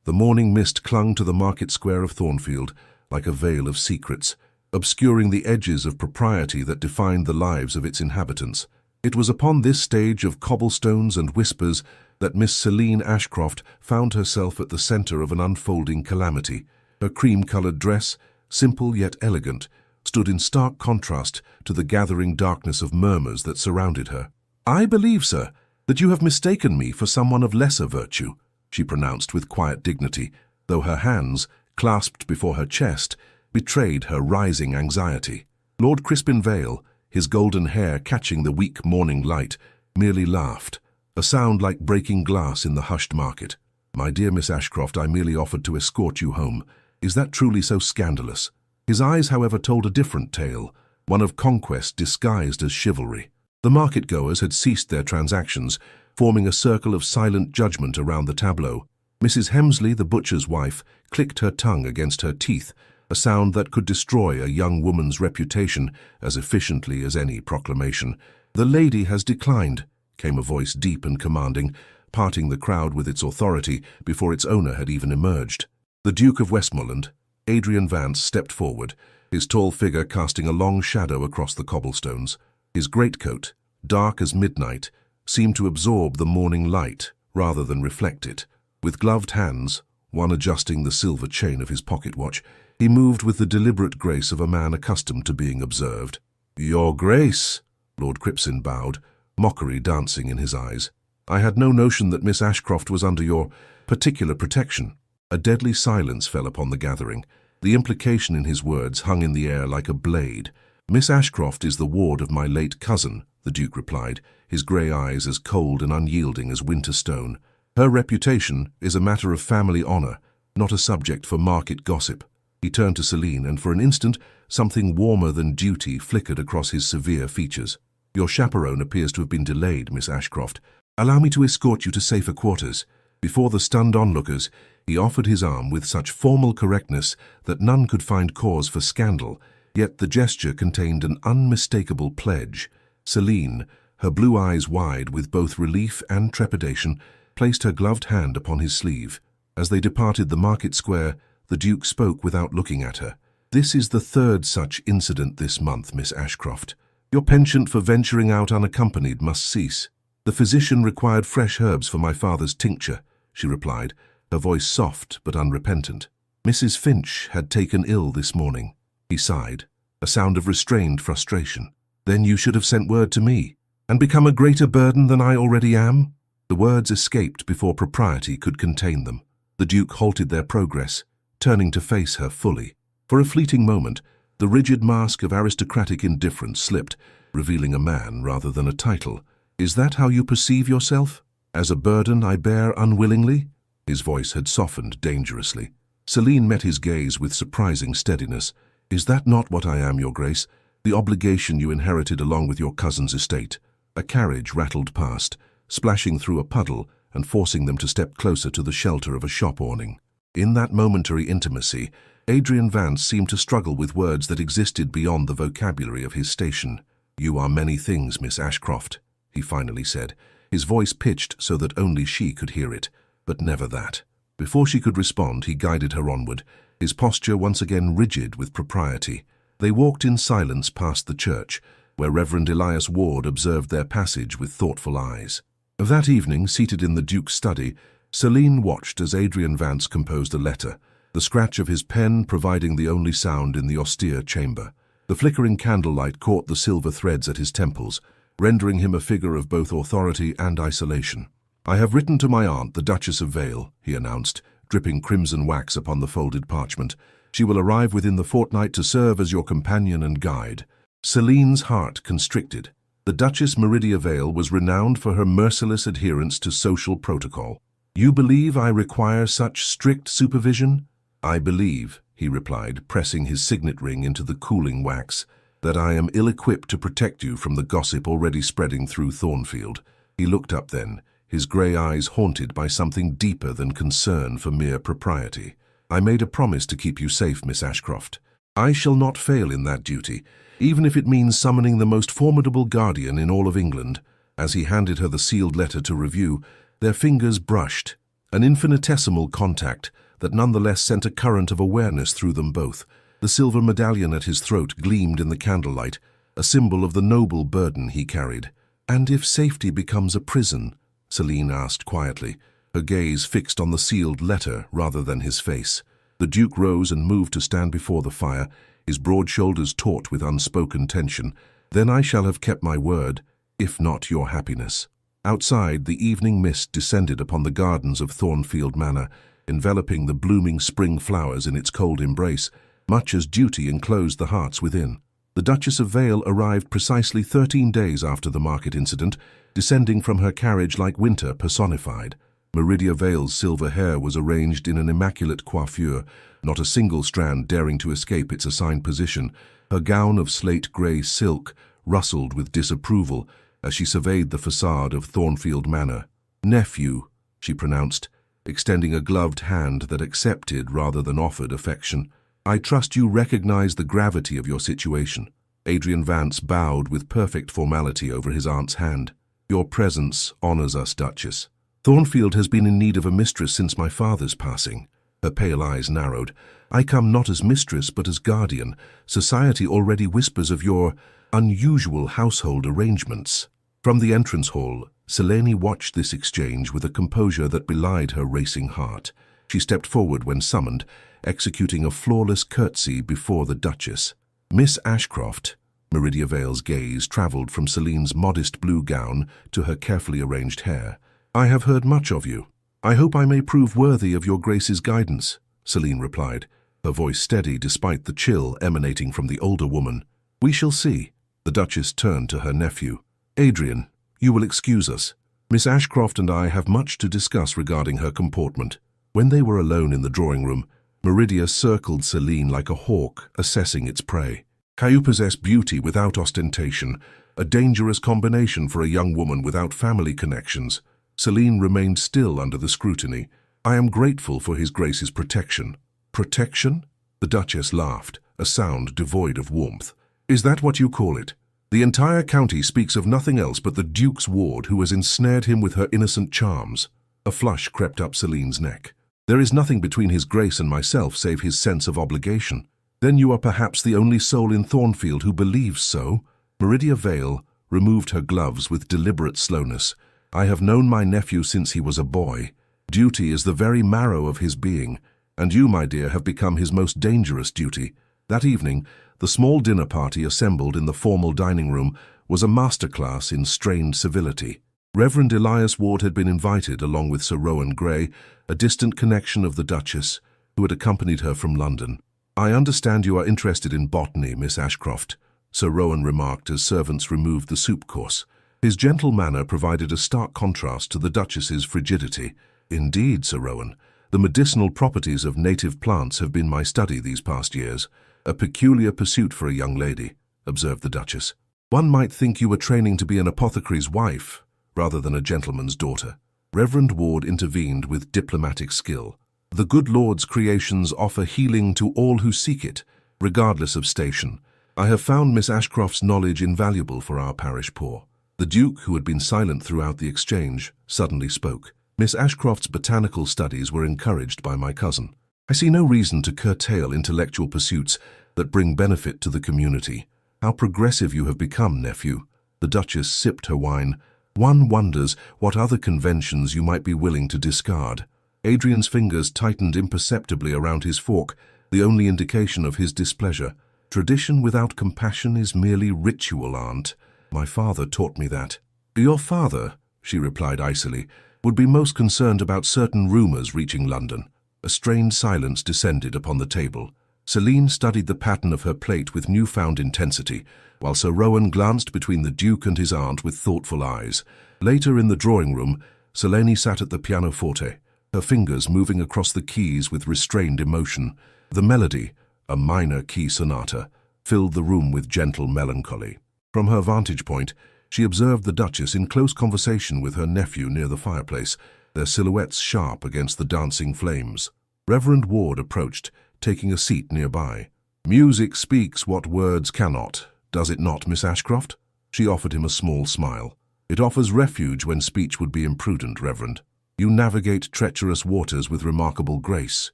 The morning mist clung to the market square of Thornfield like a veil of secrets, obscuring the edges of propriety that defined the lives of its inhabitants. It was upon this stage of cobblestones and whispers that Miss Celine Ashcroft found herself at the centre of an unfolding calamity. Her cream-coloured dress, simple yet elegant, stood in stark contrast to the gathering darkness of murmurs that surrounded her. "I believe, sir, that you have mistaken me for someone of lesser virtue," she pronounced with quiet dignity, though her hands, clasped before her chest, betrayed her rising anxiety. Lord Crispin Vale, his golden hair catching the weak morning light, merely laughed, a sound like breaking glass in the hushed market. "My dear Miss Ashcroft, I merely offered to escort you home. Is that truly so scandalous?" His eyes, however, told a different tale, one of conquest disguised as chivalry. The market-goers had ceased their transactions, forming a circle of silent judgment around the tableau. Mrs. Hemsley, the butcher's wife, clicked her tongue against her teeth, a sound that could destroy a young woman's reputation as efficiently as any proclamation. "The lady has declined," came a voice deep and commanding, parting the crowd with its authority before its owner had even emerged. The Duke of Westmoreland, Adrian Vance, stepped forward, his tall figure casting a long shadow across the cobblestones. His greatcoat, dark as midnight, seemed to absorb the morning light rather than reflect it. With gloved hands, one adjusting the silver chain of his pocket watch, he moved with the deliberate grace of a man accustomed to being observed. "Your Grace," Lord Cripson bowed, mockery dancing in his eyes. "I had no notion that Miss Ashcroft was under your particular protection." A deadly silence fell upon the gathering. The implication in his words hung in the air like a blade. "Miss Ashcroft is the ward of my late cousin," the Duke replied, his grey eyes as cold and unyielding as winter stone. "Her reputation is a matter of family honour, not a subject for market gossip." He turned to Celine, and for an instant something warmer than duty flickered across his severe features. "Your chaperone appears to have been delayed, Miss Ashcroft. Allow me to escort you to safer quarters." Before the stunned onlookers, he offered his arm with such formal correctness that none could find cause for scandal, yet the gesture contained an unmistakable pledge. Celine, her blue eyes wide with both relief and trepidation, placed her gloved hand upon his sleeve. As they departed the market square, the Duke spoke without looking at her. "This is the third such incident this month, Miss Ashcroft. Your penchant for venturing out unaccompanied must cease." "The physician required fresh herbs for my father's tincture," she replied, her voice soft but unrepentant. "Mrs. Finch had taken ill this morning." He sighed, a sound of restrained frustration. "Then you should have sent word to me, and become a greater burden than I already am?" The words escaped before propriety could contain them. The Duke halted their progress, turning to face her fully. For a fleeting moment, the rigid mask of aristocratic indifference slipped, revealing a man rather than a title. "Is that how you perceive yourself? As a burden I bear unwillingly?" His voice had softened dangerously. Celine met his gaze with surprising steadiness. "Is that not what I am, Your Grace? The obligation you inherited along with your cousin's estate." A carriage rattled past, splashing through a puddle and forcing them to step closer to the shelter of a shop awning. In that momentary intimacy, Adrian Vance seemed to struggle with words that existed beyond the vocabulary of his station. "You are many things, Miss Ashcroft," he finally said, his voice pitched so that only she could hear it, but never that. Before she could respond, he guided her onward, his posture once again rigid with propriety. They walked in silence past the church, where Reverend Elias Ward observed their passage with thoughtful eyes. That evening, seated in the Duke's study, Celine watched as Adrian Vance composed a letter, the scratch of his pen providing the only sound in the austere chamber. The flickering candlelight caught the silver threads at his temples, rendering him a figure of both authority and isolation. "I have written to my aunt, the Duchess of Vale," he announced, dripping crimson wax upon the folded parchment. "She will arrive within the fortnight to serve as your companion and guide." Celine's heart constricted. The Duchess Meridia Vale was renowned for her merciless adherence to social protocol. "You believe I require such strict supervision?" "I believe," he replied, pressing his signet ring into the cooling wax, "that I am ill-equipped to protect you from the gossip already spreading through Thornfield." He looked up then, his grey eyes haunted by something deeper than concern for mere propriety. "I made a promise to keep you safe, Miss Ashcroft. I shall not fail in that duty, even if it means summoning the most formidable guardian in all of England." As he handed her the sealed letter to review, their fingers brushed. an infinitesimal contact that nonetheless sent a current of awareness through them both. The silver medallion at his throat gleamed in the candlelight, a symbol of the noble burden he carried. "And if safety becomes a prison?" Celine asked quietly, her gaze fixed on the sealed letter rather than his face. The Duke rose and moved to stand before the fire, his broad shoulders taut with unspoken tension. "Then I shall have kept my word, if not your happiness." Outside, the evening mist descended upon the gardens of Thornfield Manor, enveloping the blooming spring flowers in its cold embrace, much as duty enclosed the hearts within. The Duchess of Vale arrived precisely 13 days after the market incident, descending from her carriage like winter personified. Meridia Vale's silver hair was arranged in an immaculate coiffure, not a single strand daring to escape its assigned position. Her gown of slate-grey silk rustled with disapproval as she surveyed the facade of Thornfield Manor. "Nephew," she pronounced, extending a gloved hand that accepted rather than offered affection. "I trust you recognize the gravity of your situation." Adrian Vance bowed with perfect formality over his aunt's hand. "Your presence honors us, Duchess. Thornfield has been in need of a mistress since my father's passing." Her pale eyes narrowed. "I come not as mistress, but as guardian. Society already whispers of your unusual household arrangements." From the entrance hall, Selene watched this exchange with a composure that belied her racing heart. She stepped forward when summoned, executing a flawless curtsy before the Duchess. "Miss Ashcroft." Meridia Vale's gaze travelled from Celine's modest blue gown to her carefully arranged hair. "I have heard much of you. I hope I may prove worthy of your Grace's guidance," Celine replied, her voice steady despite the chill emanating from the older woman. "We shall see." The Duchess turned to her nephew. "Adrian, you will excuse us. Miss Ashcroft and I have much to discuss regarding her comportment." When they were alone in the drawing room, Meridia circled Celine like a hawk, assessing its prey. "You possess beauty without ostentation, a dangerous combination for a young woman without family connections." Celine remained still under the scrutiny. "I am grateful for His Grace's protection." "Protection?" The Duchess laughed, a sound devoid of warmth. "Is that what you call it? The entire county speaks of nothing else but the Duke's ward who has ensnared him with her innocent charms." A flush crept up Celine's neck. "There is nothing between His Grace and myself save his sense of obligation." "Then you are perhaps the only soul in Thornfield who believes so?" Meridia Vale removed her gloves with deliberate slowness. "I have known my nephew since he was a boy. Duty is the very marrow of his being, and you, my dear, have become his most dangerous duty." That evening, the small dinner party assembled in the formal dining room was a masterclass in strained civility. Reverend Elias Ward had been invited along with Sir Rowan Grey, a distant connection of the Duchess, who had accompanied her from London. "I understand you are interested in botany, Miss Ashcroft," Sir Rowan remarked as servants removed the soup course. His gentle manner provided a stark contrast to the Duchess's frigidity. "Indeed, Sir Rowan, the medicinal properties of native plants have been my study these past years. A peculiar pursuit for a young lady," observed the Duchess. "One might think you were training to be an apothecary's wife, rather than a gentleman's daughter." Reverend Ward intervened with diplomatic skill. "The good Lord's creations offer healing to all who seek it, regardless of station. I have found Miss Ashcroft's knowledge invaluable for our parish poor." The Duke, who had been silent throughout the exchange, suddenly spoke. "Miss Ashcroft's botanical studies were encouraged by my cousin. I see no reason to curtail intellectual pursuits that bring benefit to the community." "How progressive you have become, nephew." The Duchess sipped her wine. "One wonders what other conventions you might be willing to discard." Adrian's fingers tightened imperceptibly around his fork, the only indication of his displeasure. "Tradition without compassion is merely ritual, aunt. My father taught me that." "Your father," she replied icily, "would be most concerned about certain rumors reaching London." A strained silence descended upon the table. Celine studied the pattern of her plate with newfound intensity, while Sir Rowan glanced between the Duke and his aunt with thoughtful eyes. Later in the drawing-room, Selene sat at the pianoforte, her fingers moving across the keys with restrained emotion. The melody, a minor key sonata, filled the room with gentle melancholy. From her vantage point, she observed the Duchess in close conversation with her nephew near the fireplace, their silhouettes sharp against the dancing flames. Reverend Ward approached, taking a seat nearby. "Music speaks what words cannot, does it not, Miss Ashcroft?" She offered him a small smile. "It offers refuge when speech would be imprudent, Reverend." "You navigate treacherous waters with remarkable grace,"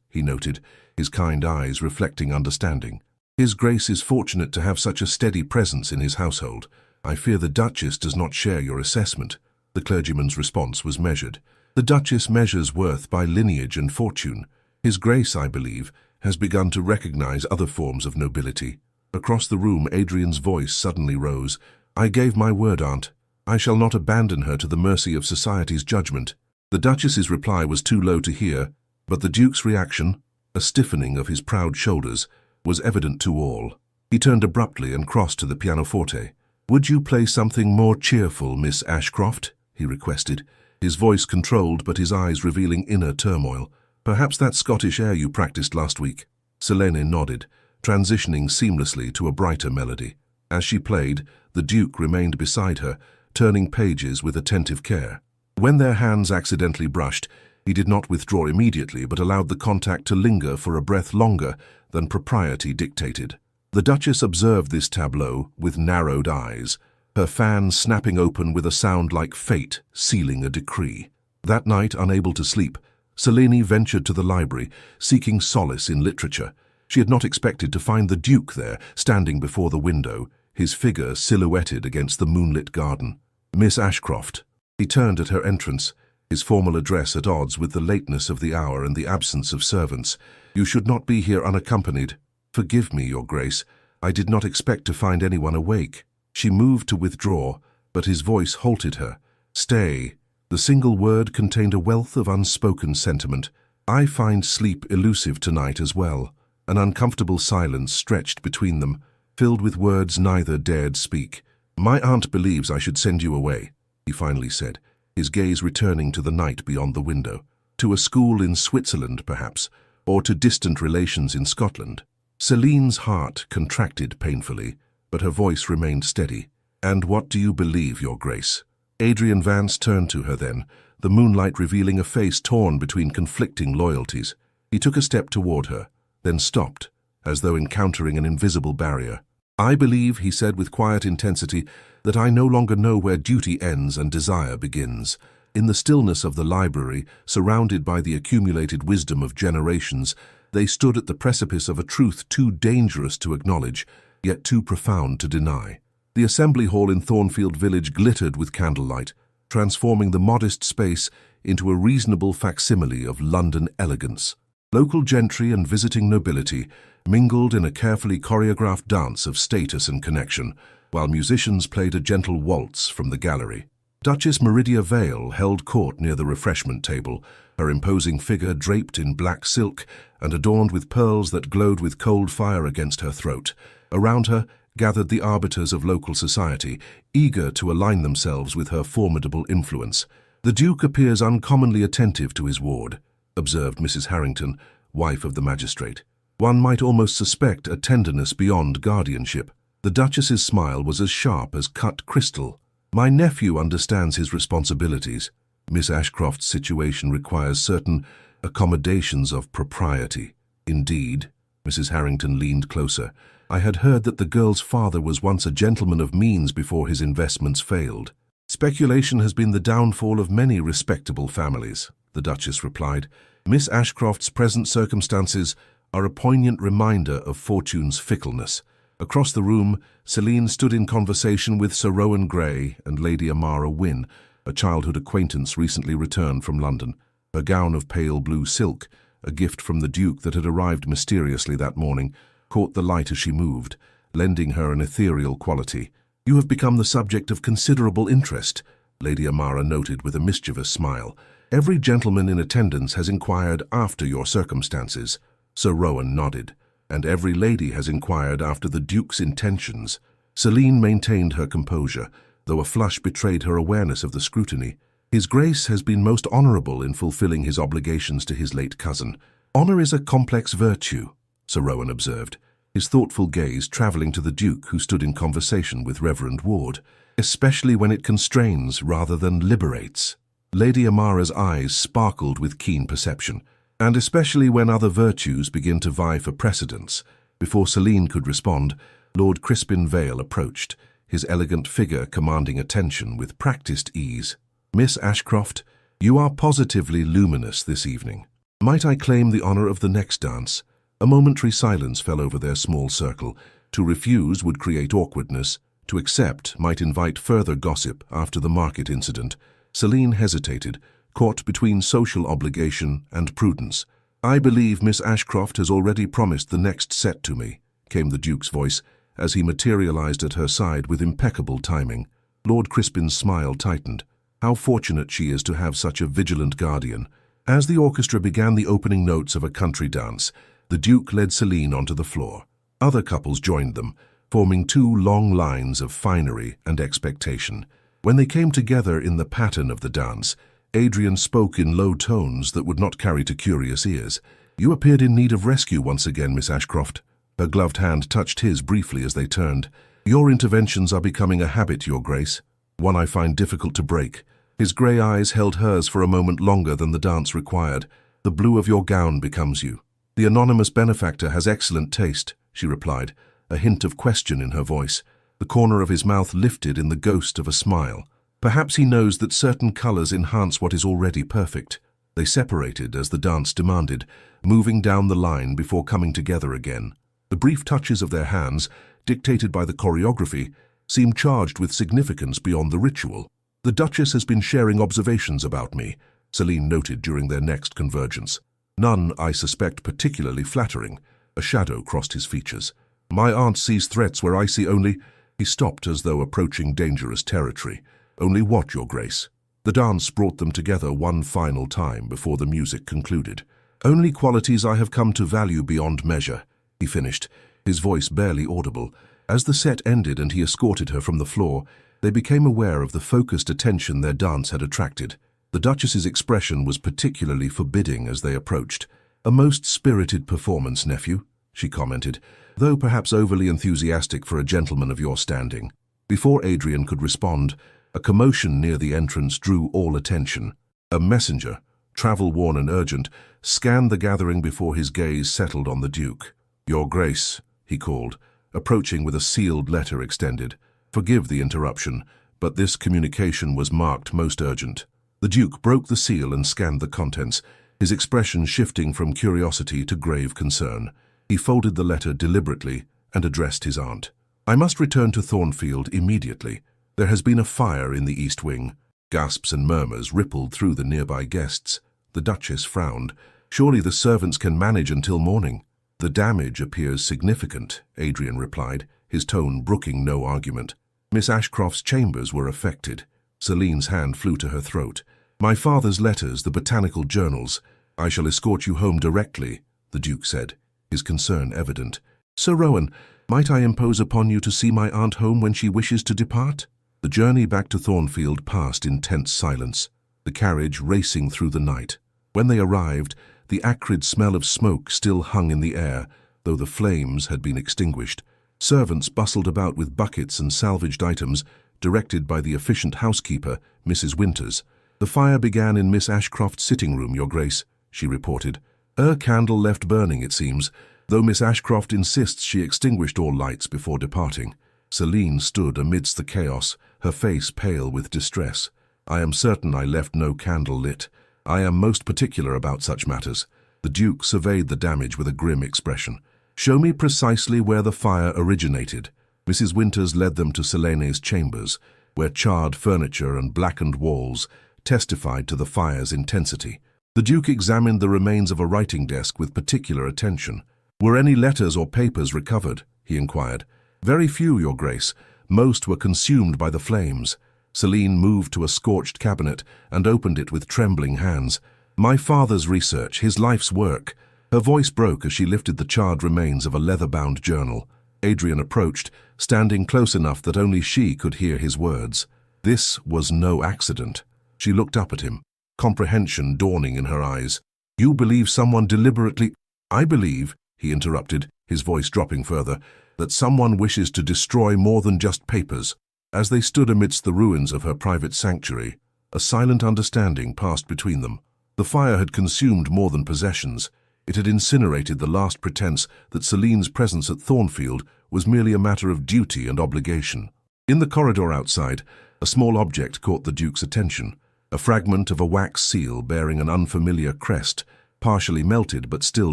he noted, his kind eyes reflecting understanding. "His Grace is fortunate to have such a steady presence in his household. I fear the Duchess does not share your assessment." The clergyman's response was measured. "The Duchess measures worth by lineage and fortune. His Grace, I believe, has begun to recognize other forms of nobility." Across the room, Adrian's voice suddenly rose. "I gave my word, Aunt. I shall not abandon her to the mercy of society's judgment." The Duchess's reply was too low to hear, but the Duke's reaction, a stiffening of his proud shoulders, was evident to all. He turned abruptly and crossed to the pianoforte. "Would you play something more cheerful, Miss Ashcroft?" he requested, his voice controlled but his eyes revealing inner turmoil. "Perhaps that Scottish air you practiced last week." Selene nodded, transitioning seamlessly to a brighter melody. As she played, the Duke remained beside her, turning pages with attentive care. When their hands accidentally brushed, he did not withdraw immediately but allowed the contact to linger for a breath longer than propriety dictated. The Duchess observed this tableau with narrowed eyes, her fan snapping open with a sound like fate sealing a decree. That night, unable to sleep, Selene ventured to the library, seeking solace in literature. She had not expected to find the Duke there, standing before the window, his figure silhouetted against the moonlit garden. "Miss Ashcroft." He turned at her entrance, his formal address at odds with the lateness of the hour and the absence of servants. "You should not be here unaccompanied." "Forgive me, Your Grace. I did not expect to find anyone awake." She moved to withdraw, but his voice halted her. "Stay." The single word contained a wealth of unspoken sentiment. "I find sleep elusive tonight as well." An uncomfortable silence stretched between them, filled with words neither dared speak. "My aunt believes I should send you away," he finally said, his gaze returning to the night beyond the window. "To a school in Switzerland, perhaps, or to distant relations in Scotland." Celine's heart contracted painfully, but her voice remained steady. "And what do you believe, Your Grace?" Adrian Vance turned to her then, the moonlight revealing a face torn between conflicting loyalties. He took a step toward her, then stopped, as though encountering an invisible barrier. "I believe," he said with quiet intensity, "that I no longer know where duty ends and desire begins." In the stillness of the library, surrounded by the accumulated wisdom of generations, they stood at the precipice of a truth too dangerous to acknowledge, yet too profound to deny. The assembly hall in Thornfield Village glittered with candlelight, transforming the modest space into a reasonable facsimile of London elegance. Local gentry and visiting nobility mingled in a carefully choreographed dance of status and connection, while musicians played a gentle waltz from the gallery. Duchess Meridia Vale held court near the refreshment table, her imposing figure draped in black silk and adorned with pearls that glowed with cold fire against her throat. Around her gathered the arbiters of local society, eager to align themselves with her formidable influence. "The Duke appears uncommonly attentive to his ward," observed Mrs. Harrington, wife of the magistrate. "One might almost suspect a tenderness beyond guardianship." The Duchess's smile was as sharp as cut crystal. "My nephew understands his responsibilities. Miss Ashcroft's situation requires certain accommodations of propriety." "Indeed." Mrs. Harrington leaned closer. "I had heard that the girl's father was once a gentleman of means before his investments failed." "Speculation has been the downfall of many respectable families," the Duchess replied. "Miss Ashcroft's present circumstances are a poignant reminder of fortune's fickleness." Across the room, Selene stood in conversation with Sir Rowan Grey and Lady Amara Wynne, a childhood acquaintance recently returned from London. Her gown of pale blue silk, a gift from the Duke that had arrived mysteriously that morning, caught the light as she moved, lending her an ethereal quality. "You have become the subject of considerable interest," Lady Amara noted with a mischievous smile. "Every gentleman in attendance has inquired after your circumstances." Sir Rowan nodded. "And every lady has inquired after the Duke's intentions." Selene maintained her composure, though a flush betrayed her awareness of the scrutiny. "His Grace has been most honourable in fulfilling his obligations to his late cousin." "Honour is a complex virtue," Sir Rowan observed, his thoughtful gaze travelling to the Duke, who stood in conversation with Reverend Ward, "especially when it constrains rather than liberates." Lady Amara's eyes sparkled with keen perception. "And especially when other virtues begin to vie for precedence." Before Selene could respond, Lord Crispin Vale approached, his elegant figure commanding attention with practiced ease. "Miss Ashcroft, You are positively luminous this evening. Might I claim the honor of the next dance? A momentary silence fell over their small circle. To refuse would create awkwardness. To accept might invite further gossip after the market incident. Celine hesitated, caught between social obligation and prudence. I believe Miss Ashcroft has already promised the next set to me, came the Duke's voice, as he materialized at her side with impeccable timing. Lord Crispin's smile tightened. How fortunate she is to have such a vigilant guardian. As the orchestra began the opening notes of a country dance, the Duke led Celine onto the floor. Other couples joined them, forming two long lines of finery and expectation. When they came together in the pattern of the dance, Adrian spoke in low tones that would not carry to curious ears. You appeared in need of rescue once again, Miss Ashcroft. Her gloved hand touched his briefly as they turned. Your interventions are becoming a habit, Your Grace, one I find difficult to break. His grey eyes held hers for a moment longer than the dance required. The blue of your gown becomes you. The anonymous benefactor has excellent taste, she replied, a hint of question in her voice. The corner of his mouth lifted in the ghost of a smile. Perhaps he knows that certain colors enhance what is already perfect. They separated as the dance demanded, moving down the line before coming together again. The brief touches of their hands, dictated by the choreography, seemed charged with significance beyond the ritual. The Duchess has been sharing observations about me, Celine noted during their next convergence. None, I suspect, particularly flattering. A shadow crossed his features. My aunt sees threats where I see only— He stopped as though approaching dangerous territory. Only what, Your Grace? The dance brought them together one final time before the music concluded. Only qualities I have come to value beyond measure, he finished, his voice barely audible. As the set ended and he escorted her from the floor, they became aware of the focused attention their dance had attracted. The Duchess's expression was particularly forbidding as they approached. A most spirited performance, nephew, she commented, though perhaps overly enthusiastic for a gentleman of your standing. Before Adrian could respond, a commotion near the entrance drew all attention. A messenger, travel-worn and urgent, scanned the gathering before his gaze settled on the Duke. Your Grace, he called, approaching with a sealed letter extended. Forgive the interruption, but this communication was marked most urgent. The Duke broke the seal and scanned the contents, his expression shifting from curiosity to grave concern. He folded the letter deliberately and addressed his aunt. I must return to Thornfield immediately. There has been a fire in the East Wing. Gasps and murmurs rippled through the nearby guests. The Duchess frowned. Surely the servants can manage until morning. The damage appears significant, Adrian replied, his tone brooking no argument. Miss Ashcroft's chambers were affected. Celine's hand flew to her throat. My father's letters, the botanical journals. I shall escort you home directly, the Duke said, his concern evident. Sir Rowan, might I impose upon you to see my aunt home when she wishes to depart? The journey back to Thornfield passed in tense silence, the carriage racing through the night. When they arrived, the acrid smell of smoke still hung in the air, though the flames had been extinguished. Servants bustled about with buckets and salvaged items, directed by the efficient housekeeper, Mrs. Winters. The fire began in Miss Ashcroft's sitting room, Your Grace, she reported. Her candle left burning, it seems, though Miss Ashcroft insists she extinguished all lights before departing. Celine stood amidst the chaos, her face pale with distress. I am certain I left no candle lit. I am most particular about such matters. The Duke surveyed the damage with a grim expression. Show me precisely where the fire originated. Mrs. Winters led them to Selene's chambers, where charred furniture and blackened walls testified to the fire's intensity. The Duke examined the remains of a writing desk with particular attention. Were any letters or papers recovered? He inquired. Very few, Your Grace. Most were consumed by the flames. Celine moved to a scorched cabinet and opened it with trembling hands. My father's research, his life's work. Her voice broke as she lifted the charred remains of a leather-bound journal. Adrian approached, standing close enough that only she could hear his words. This was no accident. She looked up at him, comprehension dawning in her eyes. You believe someone deliberately— I believe, he interrupted, his voice dropping further, that someone wishes to destroy more than just papers. As they stood amidst the ruins of her private sanctuary, a silent understanding passed between them. The fire had consumed more than possessions. It had incinerated the last pretense that Celine's presence at Thornfield was merely a matter of duty and obligation. In the corridor outside, a small object caught the Duke's attention. a fragment of a wax seal bearing an unfamiliar crest, partially melted but still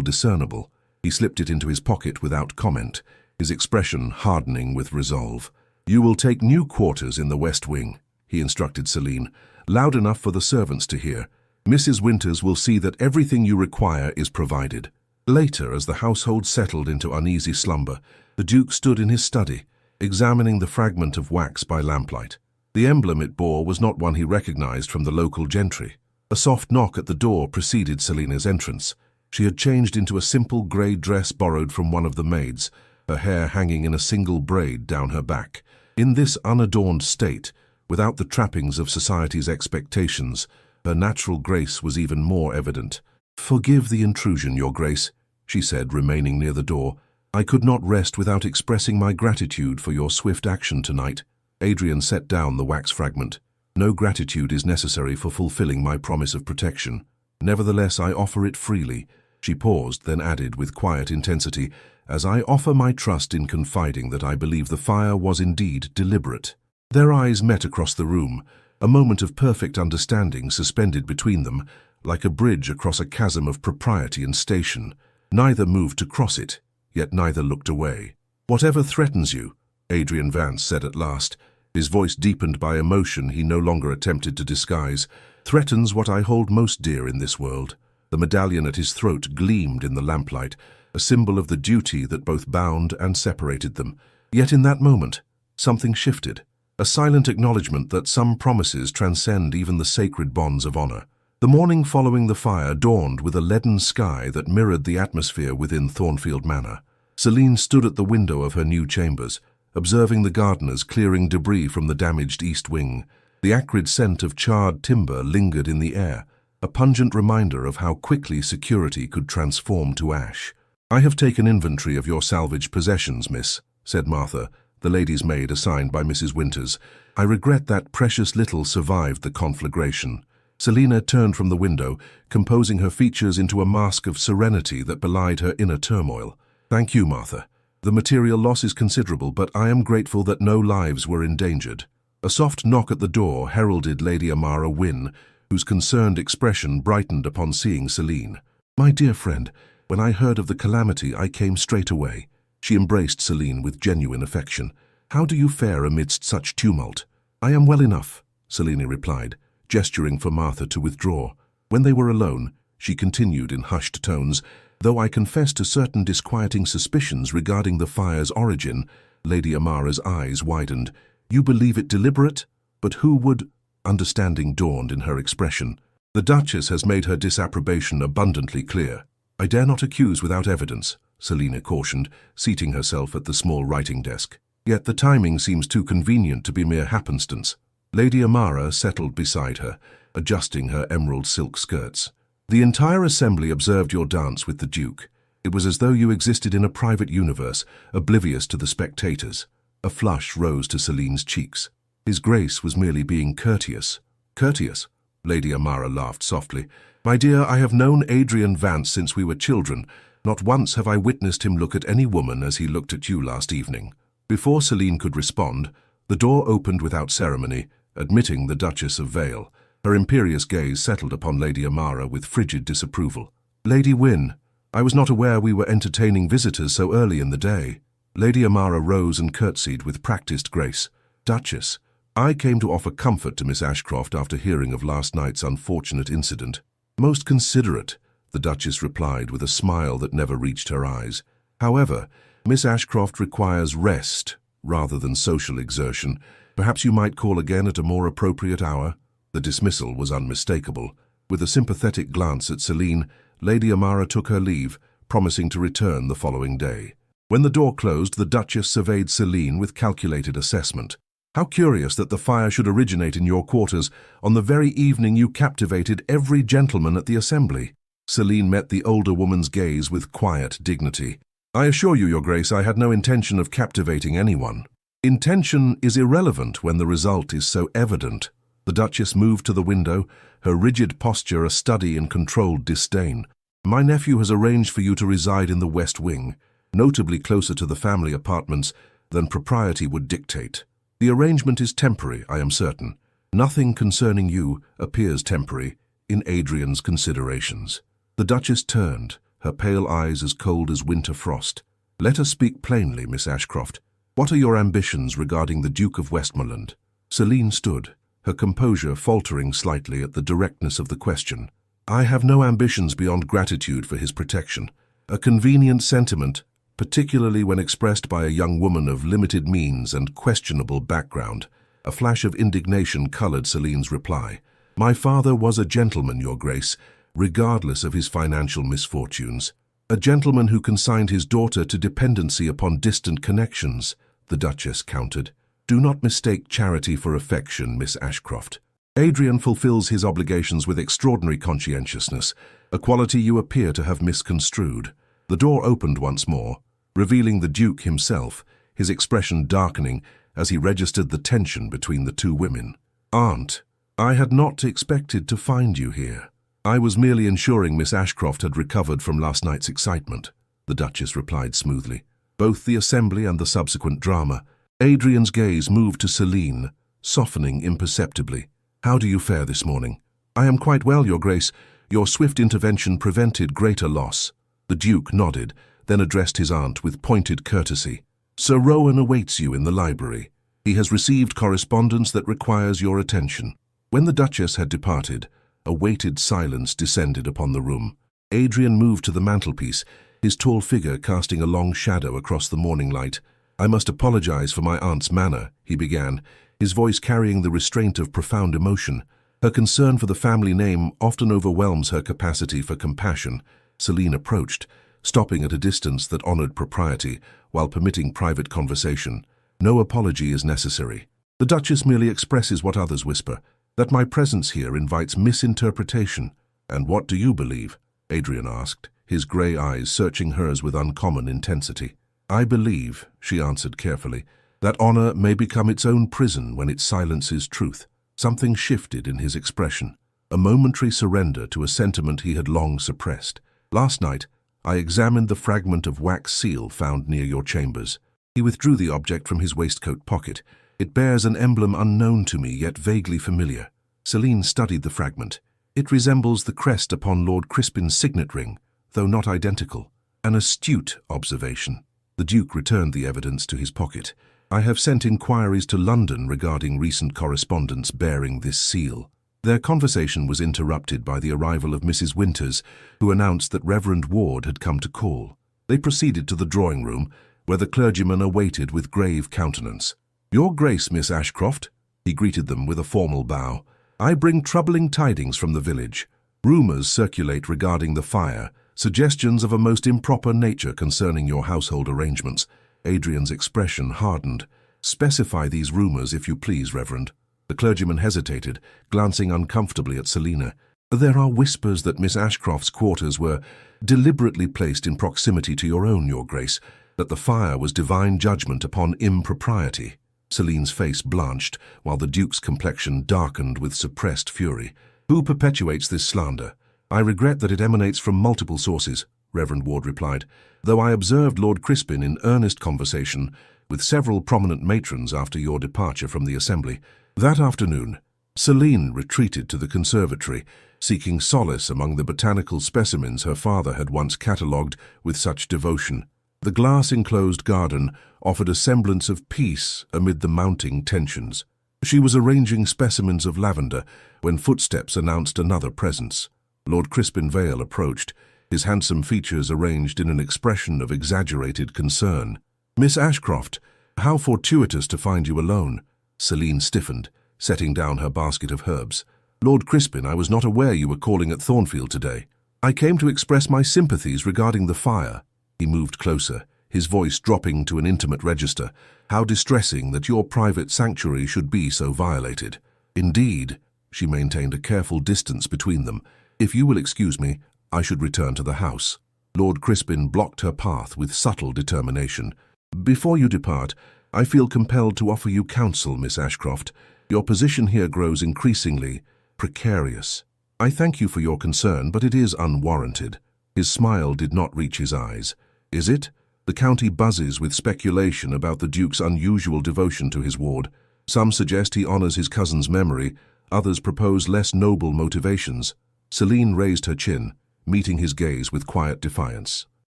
discernible. He slipped it into his pocket without comment, his expression hardening with resolve. "You will take new quarters in the West Wing," he instructed Celine, loud enough for the servants to hear. "Mrs. Winters will see that everything you require is provided." Later, as the household settled into uneasy slumber, the Duke stood in his study, examining the fragment of wax by lamplight. The emblem it bore was not one he recognized from the local gentry. A soft knock at the door preceded Selina's entrance. She had changed into a simple grey dress borrowed from one of the maids, her hair hanging in a single braid down her back. In this unadorned state, without the trappings of society's expectations, her natural grace was even more evident. "Forgive the intrusion, Your Grace," she said, remaining near the door. "I could not rest without expressing my gratitude for your swift action tonight." Adrian set down the wax fragment. "No gratitude is necessary for fulfilling my promise of protection. Nevertheless, I offer it freely." She paused, then added with quiet intensity, "as I offer my trust in confiding that I believe the fire was indeed deliberate." Their eyes met across the room, a moment of perfect understanding suspended between them, like a bridge across a chasm of propriety and station. Neither moved to cross it, yet neither looked away. "Whatever threatens you," Adrian Vance said at last, his voice deepened by emotion he no longer attempted to disguise, "threatens what I hold most dear in this world." The medallion at his throat gleamed in the lamplight, a symbol of the duty that both bound and separated them. Yet in that moment, something shifted, a silent acknowledgement that some promises transcend even the sacred bonds of honor. The morning following the fire dawned with a leaden sky that mirrored the atmosphere within Thornfield Manor. Celine stood at the window of her new chambers, observing the gardeners clearing debris from the damaged east wing. The acrid scent of charred timber lingered in the air, a pungent reminder of how quickly security could transform to ash. "I have taken inventory of your salvaged possessions, miss," said Martha, the lady's maid assigned by Mrs. Winters. "I regret that precious little survived the conflagration." Selina turned from the window, composing her features into a mask of serenity that belied her inner turmoil. "Thank you, Martha. The material loss is considerable, but I am grateful that no lives were endangered." A soft knock at the door heralded Lady Amara Wynne, whose concerned expression brightened upon seeing Celine. "My dear friend, when I heard of the calamity, I came straight away." She embraced Celine with genuine affection. "How do you fare amidst such tumult?" "I am well enough," Selina replied, gesturing for Martha to withdraw. When they were alone, she continued in hushed tones, "Though I confess to certain disquieting suspicions regarding the fire's origin." Lady Amara's eyes widened. "You believe it deliberate? But who would—" Understanding dawned in her expression. "The Duchess has made her disapprobation abundantly clear." "I dare not accuse without evidence," Selina cautioned, seating herself at the small writing desk. "Yet the timing seems too convenient to be mere happenstance." Lady Amara settled beside her, adjusting her emerald silk skirts. "The entire assembly observed your dance with the Duke. It was as though you existed in a private universe, oblivious to the spectators." A flush rose to Celine's cheeks. His Grace was merely being courteous. "Courteous?" Lady Amara laughed softly. "My dear, I have known Adrian Vance since we were children. Not once have I witnessed him look at any woman as he looked at you last evening." Before Celine could respond, the door opened without ceremony, admitting the Duchess of Vale. Her imperious gaze settled upon Lady Amara with frigid disapproval. "Lady Wynne, I was not aware we were entertaining visitors so early in the day." Lady Amara rose and curtsied with practiced grace. "Duchess, I came to offer comfort to Miss Ashcroft after hearing of last night's unfortunate incident." "Most considerate," the Duchess replied with a smile that never reached her eyes. "However, Miss Ashcroft requires rest rather than social exertion. Perhaps you might call again at a more appropriate hour." The dismissal was unmistakable. With a sympathetic glance at Celine, Lady Amara took her leave, promising to return the following day. When the door closed, the Duchess surveyed Celine with calculated assessment. "How curious that the fire should originate in your quarters on the very evening you captivated every gentleman at the assembly." Celine met the older woman's gaze with quiet dignity. "I assure you, Your Grace, I had no intention of captivating anyone." "Intention is irrelevant when the result is so evident." The Duchess moved to the window, her rigid posture a study in controlled disdain. "My nephew has arranged for you to reside in the West Wing, notably closer to the family apartments than propriety would dictate. The arrangement is temporary, I am certain. Nothing concerning you appears temporary in Adrian's considerations. The Duchess turned, her pale eyes as cold as winter frost. Let us speak plainly, Miss Ashcroft. What are your ambitions regarding the Duke of Westmoreland? Celine stood, her composure faltering slightly at the directness of the question. I have no ambitions beyond gratitude for his protection. A convenient sentiment, particularly when expressed by a young woman of limited means and questionable background. A flash of indignation colored Celine's reply. My father was a gentleman, Your Grace, regardless of his financial misfortunes. A gentleman who consigned his daughter to dependency upon distant connections, the Duchess countered. Do not mistake charity for affection, Miss Ashcroft. Adrian fulfills his obligations with extraordinary conscientiousness, a quality you appear to have misconstrued. The door opened once more, revealing the Duke himself, his expression darkening as he registered the tension between the two women. Aunt, I had not expected to find you here. I was merely ensuring Miss Ashcroft had recovered from last night's excitement, the Duchess replied smoothly. Both the assembly and the subsequent drama, Adrian's gaze moved to Celine, softening imperceptibly. How do you fare this morning? I am quite well, Your Grace. Your swift intervention prevented greater loss. The Duke nodded, then addressed his aunt with pointed courtesy. Sir Rowan awaits you in the library. He has received correspondence that requires your attention. When the Duchess had departed, a weighted silence descended upon the room. Adrian moved to the mantelpiece, his tall figure casting a long shadow across the morning light. I must apologize for my aunt's manner, he began, his voice carrying the restraint of profound emotion. Her concern for the family name often overwhelms her capacity for compassion. Celine approached, stopping at a distance that honored propriety, while permitting private conversation. No apology is necessary. The Duchess merely expresses what others whisper, that my presence here invites misinterpretation. And what do you believe? Adrian asked, his grey eyes searching hers with uncommon intensity. I believe, she answered carefully, that honor may become its own prison when it silences truth. Something shifted in his expression, a momentary surrender to a sentiment he had long suppressed. Last night, I examined the fragment of wax seal found near your chambers. He withdrew the object from his waistcoat pocket. It bears an emblem unknown to me, yet vaguely familiar. Celine studied the fragment. It resembles the crest upon Lord Crispin's signet ring, though not identical. An astute observation. The Duke returned the evidence to his pocket. I have sent inquiries to London regarding recent correspondence bearing this seal. Their conversation was interrupted by the arrival of Mrs. Winters, who announced that Reverend Ward had come to call. They proceeded to the drawing-room, where the clergyman awaited with grave countenance. Your Grace, Miss Ashcroft, he greeted them with a formal bow. I bring troubling tidings from the village. Rumours circulate regarding the fire, suggestions of a most improper nature concerning your household arrangements. Adrian's expression hardened. Specify these rumours, if you please, Reverend. The clergyman hesitated, glancing uncomfortably at Selina. There are whispers that Miss Ashcroft's quarters were deliberately placed in proximity to your own, Your Grace, that the fire was divine judgment upon impropriety. Celine's face blanched, while the Duke's complexion darkened with suppressed fury. Who perpetuates this slander? I regret that it emanates from multiple sources, Reverend Ward replied, though I observed Lord Crispin in earnest conversation with several prominent matrons after your departure from the assembly. That afternoon, Celine retreated to the conservatory, seeking solace among the botanical specimens her father had once catalogued with such devotion. The glass-enclosed garden offered a semblance of peace amid the mounting tensions. She was arranging specimens of lavender when footsteps announced another presence. Lord Crispin Vale approached, his handsome features arranged in an expression of exaggerated concern. Miss Ashcroft, how fortuitous to find you alone. Celine stiffened, setting down her basket of herbs. Lord Crispin, I was not aware you were calling at Thornfield today. I came to express my sympathies regarding the fire. He moved closer, his voice dropping to an intimate register. How distressing that your private sanctuary should be so violated. Indeed, she maintained a careful distance between them. If you will excuse me, I should return to the house. Lord Crispin blocked her path with subtle determination. Before you depart, I feel compelled to offer you counsel, Miss Ashcroft. Your position here grows increasingly precarious. I thank you for your concern, but it is unwarranted. His smile did not reach his eyes. Is it? The county buzzes with speculation about the Duke's unusual devotion to his ward. Some suggest he honors his cousin's memory, others propose less noble motivations. Celine raised her chin, meeting his gaze with quiet defiance.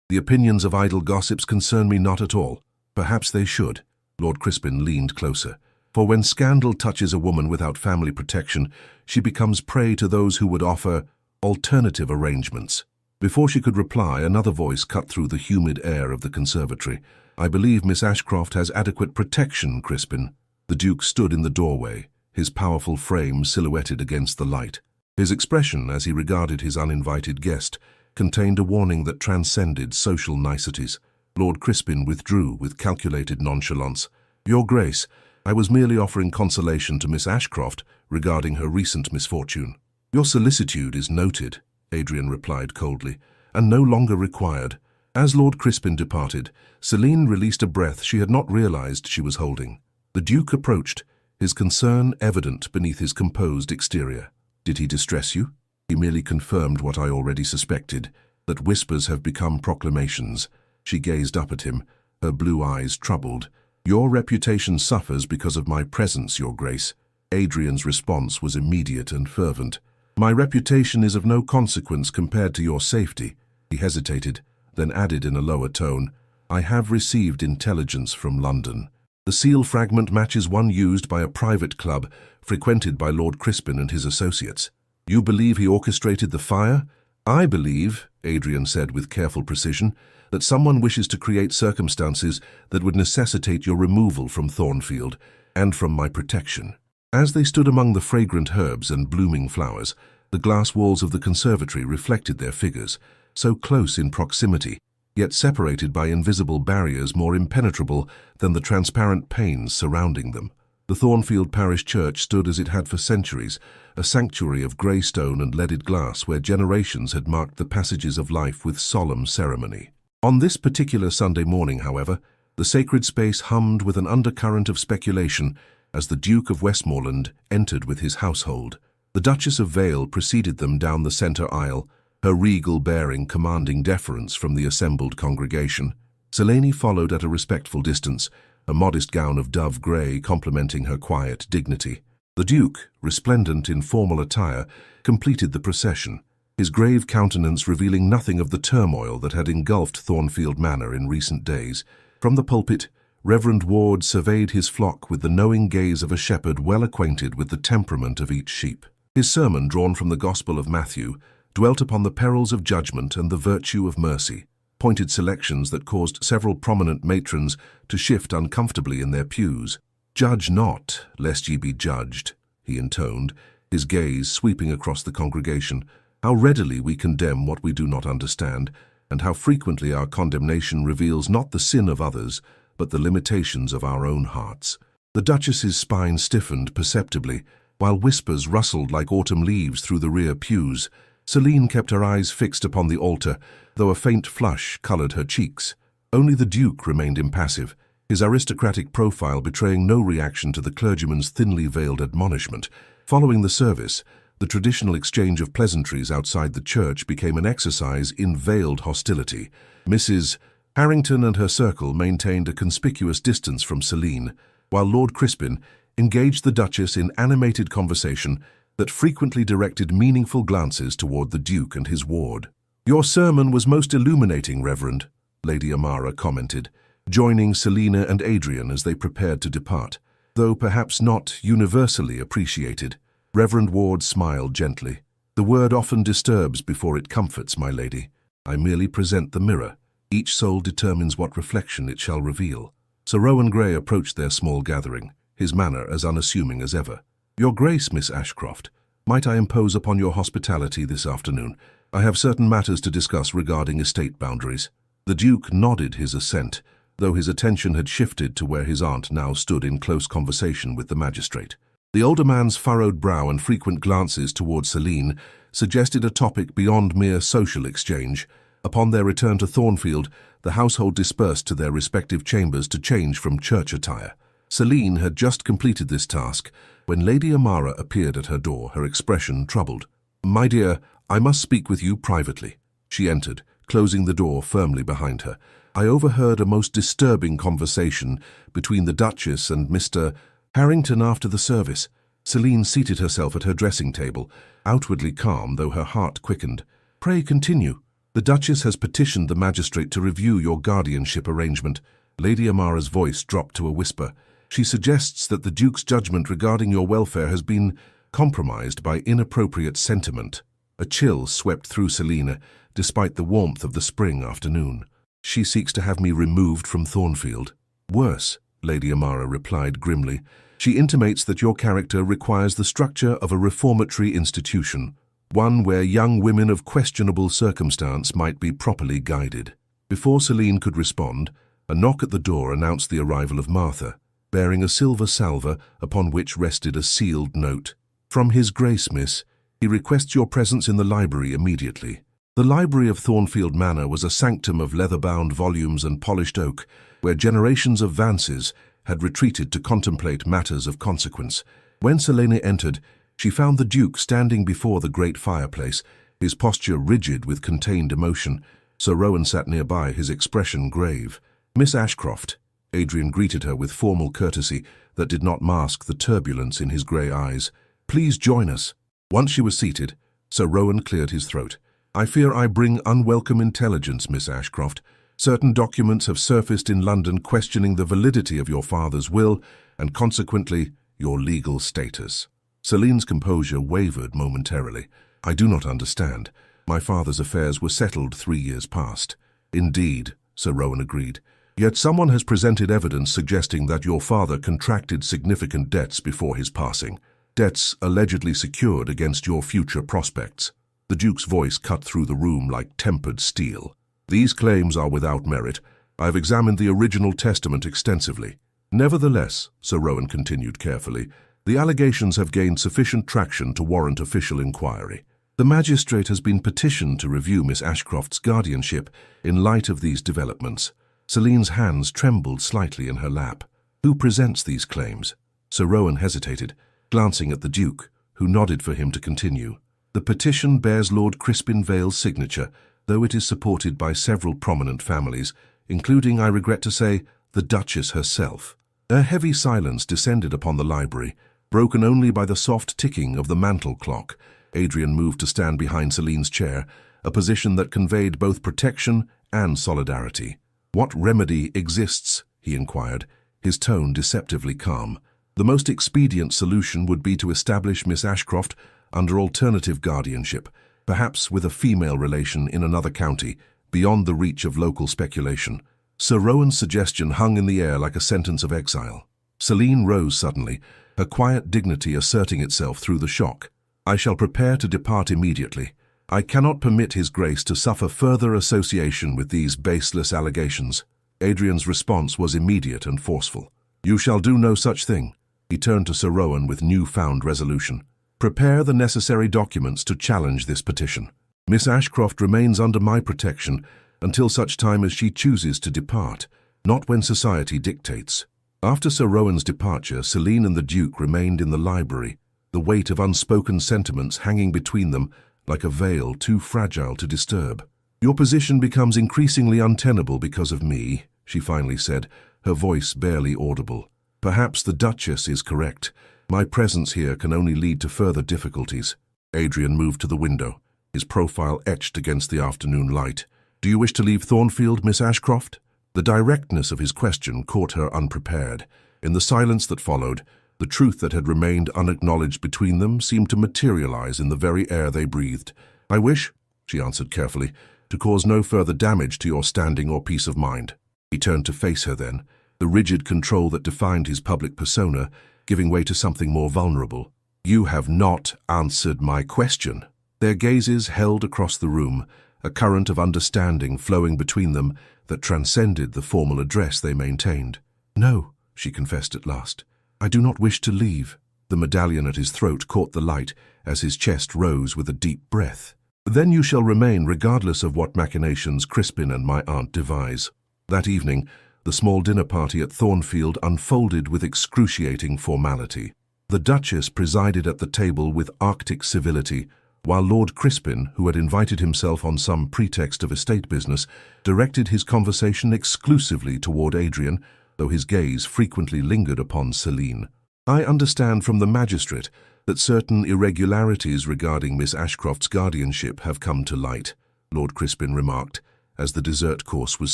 The opinions of idle gossips concern me not at all. Perhaps they should. Lord Crispin leaned closer. For when scandal touches a woman without family protection, she becomes prey to those who would offer alternative arrangements. Before she could reply, another voice cut through the humid air of the conservatory. I believe Miss Ashcroft has adequate protection, Crispin. The Duke stood in the doorway, his powerful frame silhouetted against the light. His expression, as he regarded his uninvited guest, contained a warning that transcended social niceties. Lord Crispin withdrew with calculated nonchalance. Your Grace, I was merely offering consolation to Miss Ashcroft regarding her recent misfortune. Your solicitude is noted, Adrian replied coldly, and no longer required. As Lord Crispin departed, Celine released a breath she had not realized she was holding. The Duke approached, his concern evident beneath his composed exterior. Did he distress you? He merely confirmed what I already suspected, that whispers have become proclamations. She gazed up at him, her blue eyes troubled. Your reputation suffers because of my presence, Your Grace. Adrian's response was immediate and fervent. My reputation is of no consequence compared to your safety. He hesitated, then added in a lower tone, I have received intelligence from London. The seal fragment matches one used by a private club frequented by Lord Crispin and his associates. You believe he orchestrated the fire? I believe, Adrian said with careful precision, that someone wishes to create circumstances that would necessitate your removal from Thornfield and from my protection. As they stood among the fragrant herbs and blooming flowers, the glass walls of the conservatory reflected their figures, so close in proximity, yet separated by invisible barriers more impenetrable than the transparent panes surrounding them. The Thornfield Parish Church stood as it had for centuries, a sanctuary of grey stone and leaded glass where generations had marked the passages of life with solemn ceremony. On this particular Sunday morning, however, the sacred space hummed with an undercurrent of speculation as the Duke of Westmoreland entered with his household. The Duchess of Vale preceded them down the centre aisle, her regal bearing commanding deference from the assembled congregation. Selene followed at a respectful distance, a modest gown of dove grey complementing her quiet dignity. The Duke, resplendent in formal attire, completed the procession, his grave countenance revealing nothing of the turmoil that had engulfed Thornfield Manor in recent days. From the pulpit, Reverend Ward surveyed his flock with the knowing gaze of a shepherd well acquainted with the temperament of each sheep. His sermon, drawn from the Gospel of Matthew, dwelt upon the perils of judgment and the virtue of mercy, pointed selections that caused several prominent matrons to shift uncomfortably in their pews. Judge not, lest ye be judged, he intoned, his gaze sweeping across the congregation. How readily we condemn what we do not understand, and how frequently our condemnation reveals not the sin of others, but the limitations of our own hearts. The Duchess's spine stiffened perceptibly, while whispers rustled like autumn leaves through the rear pews. Celine kept her eyes fixed upon the altar, though a faint flush coloured her cheeks. Only the Duke remained impassive, his aristocratic profile betraying no reaction to the clergyman's thinly veiled admonishment. Following the service, the traditional exchange of pleasantries outside the church became an exercise in veiled hostility. Mrs. Harrington and her circle maintained a conspicuous distance from Celine, while Lord Crispin engaged the Duchess in animated conversation that frequently directed meaningful glances toward the Duke and his ward. Your sermon was most illuminating, Reverend, Lady Amara commented, joining Selina and Adrian as they prepared to depart. Though perhaps not universally appreciated, Reverend Ward smiled gently. The word often disturbs before it comforts, my lady. I merely present the mirror. Each soul determines what reflection it shall reveal. Sir Rowan Grey approached their small gathering, his manner as unassuming as ever. Your Grace, Miss Ashcroft, might I impose upon your hospitality this afternoon? I have certain matters to discuss regarding estate boundaries. The Duke nodded his assent, though his attention had shifted to where his aunt now stood in close conversation with the magistrate. The older man's furrowed brow and frequent glances towards Celine suggested a topic beyond mere social exchange. Upon their return to Thornfield, the household dispersed to their respective chambers to change from church attire. Celine had just completed this task when Lady Amara appeared at her door, her expression troubled. My dear, I must speak with you privately. She entered, closing the door firmly behind her. I overheard a most disturbing conversation between the Duchess and Mr. Harrington after the service. Celine seated herself at her dressing table, outwardly calm though her heart quickened. Pray continue. The Duchess has petitioned the magistrate to review your guardianship arrangement. Lady Amara's voice dropped to a whisper. She suggests that the Duke's judgment regarding your welfare has been compromised by inappropriate sentiment. A chill swept through Celine, despite the warmth of the spring afternoon. She seeks to have me removed from Thornfield. Worse, Lady Amara replied grimly. She intimates that your character requires the structure of a reformatory institution, one where young women of questionable circumstance might be properly guided. Before Celine could respond, a knock at the door announced the arrival of Martha, bearing a silver salver upon which rested a sealed note. From His Grace, miss, he requests your presence in the library immediately. The library of Thornfield Manor was a sanctum of leather-bound volumes and polished oak, where generations of Vances had retreated to contemplate matters of consequence. When Selene entered, she found the Duke standing before the great fireplace, his posture rigid with contained emotion. Sir Rowan sat nearby, his expression grave. Miss Ashcroft. Adrian greeted her with formal courtesy that did not mask the turbulence in his grey eyes. Please join us. Once she was seated, Sir Rowan cleared his throat. I fear I bring unwelcome intelligence, Miss Ashcroft. Certain documents have surfaced in London questioning the validity of your father's will and consequently your legal status. Celine's composure wavered momentarily. I do not understand. My father's affairs were settled 3 years past. Indeed, Sir Rowan agreed. Yet someone has presented evidence suggesting that your father contracted significant debts before his passing. Debts allegedly secured against your future prospects. The Duke's voice cut through the room like tempered steel. These claims are without merit. I have examined the original testament extensively. Nevertheless, Sir Rowan continued carefully, the allegations have gained sufficient traction to warrant official inquiry. The magistrate has been petitioned to review Miss Ashcroft's guardianship in light of these developments. Celine's hands trembled slightly in her lap. Who presents these claims? Sir Rowan hesitated, glancing at the Duke, who nodded for him to continue. The petition bears Lord Crispin Vale's signature, though it is supported by several prominent families, including, I regret to say, the Duchess herself. A heavy silence descended upon the library, broken only by the soft ticking of the mantel clock. Adrian moved to stand behind Celine's chair, a position that conveyed both protection and solidarity. What remedy exists? He inquired, his tone deceptively calm. The most expedient solution would be to establish Miss Ashcroft under alternative guardianship, perhaps with a female relation in another county, beyond the reach of local speculation. Sir Rowan's suggestion hung in the air like a sentence of exile. Celine rose suddenly, her quiet dignity asserting itself through the shock. I shall prepare to depart immediately. I cannot permit His Grace to suffer further association with these baseless allegations. Adrian's response was immediate and forceful. You shall do no such thing. He turned to Sir Rowan with newfound resolution. Prepare the necessary documents to challenge this petition. Miss Ashcroft remains under my protection until such time as she chooses to depart, not when society dictates. After Sir Rowan's departure, Celine and the Duke remained in the library, the weight of unspoken sentiments hanging between them like a veil too fragile to disturb. Your position becomes increasingly untenable because of me, she finally said, her voice barely audible. Perhaps the Duchess is correct. My presence here can only lead to further difficulties. Adrian moved to the window, his profile etched against the afternoon light. Do you wish to leave Thornfield, Miss Ashcroft? The directness of his question caught her unprepared. In the silence that followed, the truth that had remained unacknowledged between them seemed to materialize in the very air they breathed. I wish, she answered carefully, to cause no further damage to your standing or peace of mind. He turned to face her then, the rigid control that defined his public persona giving way to something more vulnerable. You have not answered my question. Their gazes held across the room, a current of understanding flowing between them that transcended the formal address they maintained. No, she confessed at last. I do not wish to leave. The medallion at his throat caught the light as his chest rose with a deep breath. Then you shall remain regardless of what machinations Crispin and my aunt devise. That evening, the small dinner party at Thornfield unfolded with excruciating formality. The Duchess presided at the table with Arctic civility, while Lord Crispin, who had invited himself on some pretext of estate business, directed his conversation exclusively toward Adrian, though his gaze frequently lingered upon Celine. I understand from the magistrate that certain irregularities regarding Miss Ashcroft's guardianship have come to light, Lord Crispin remarked, as the dessert course was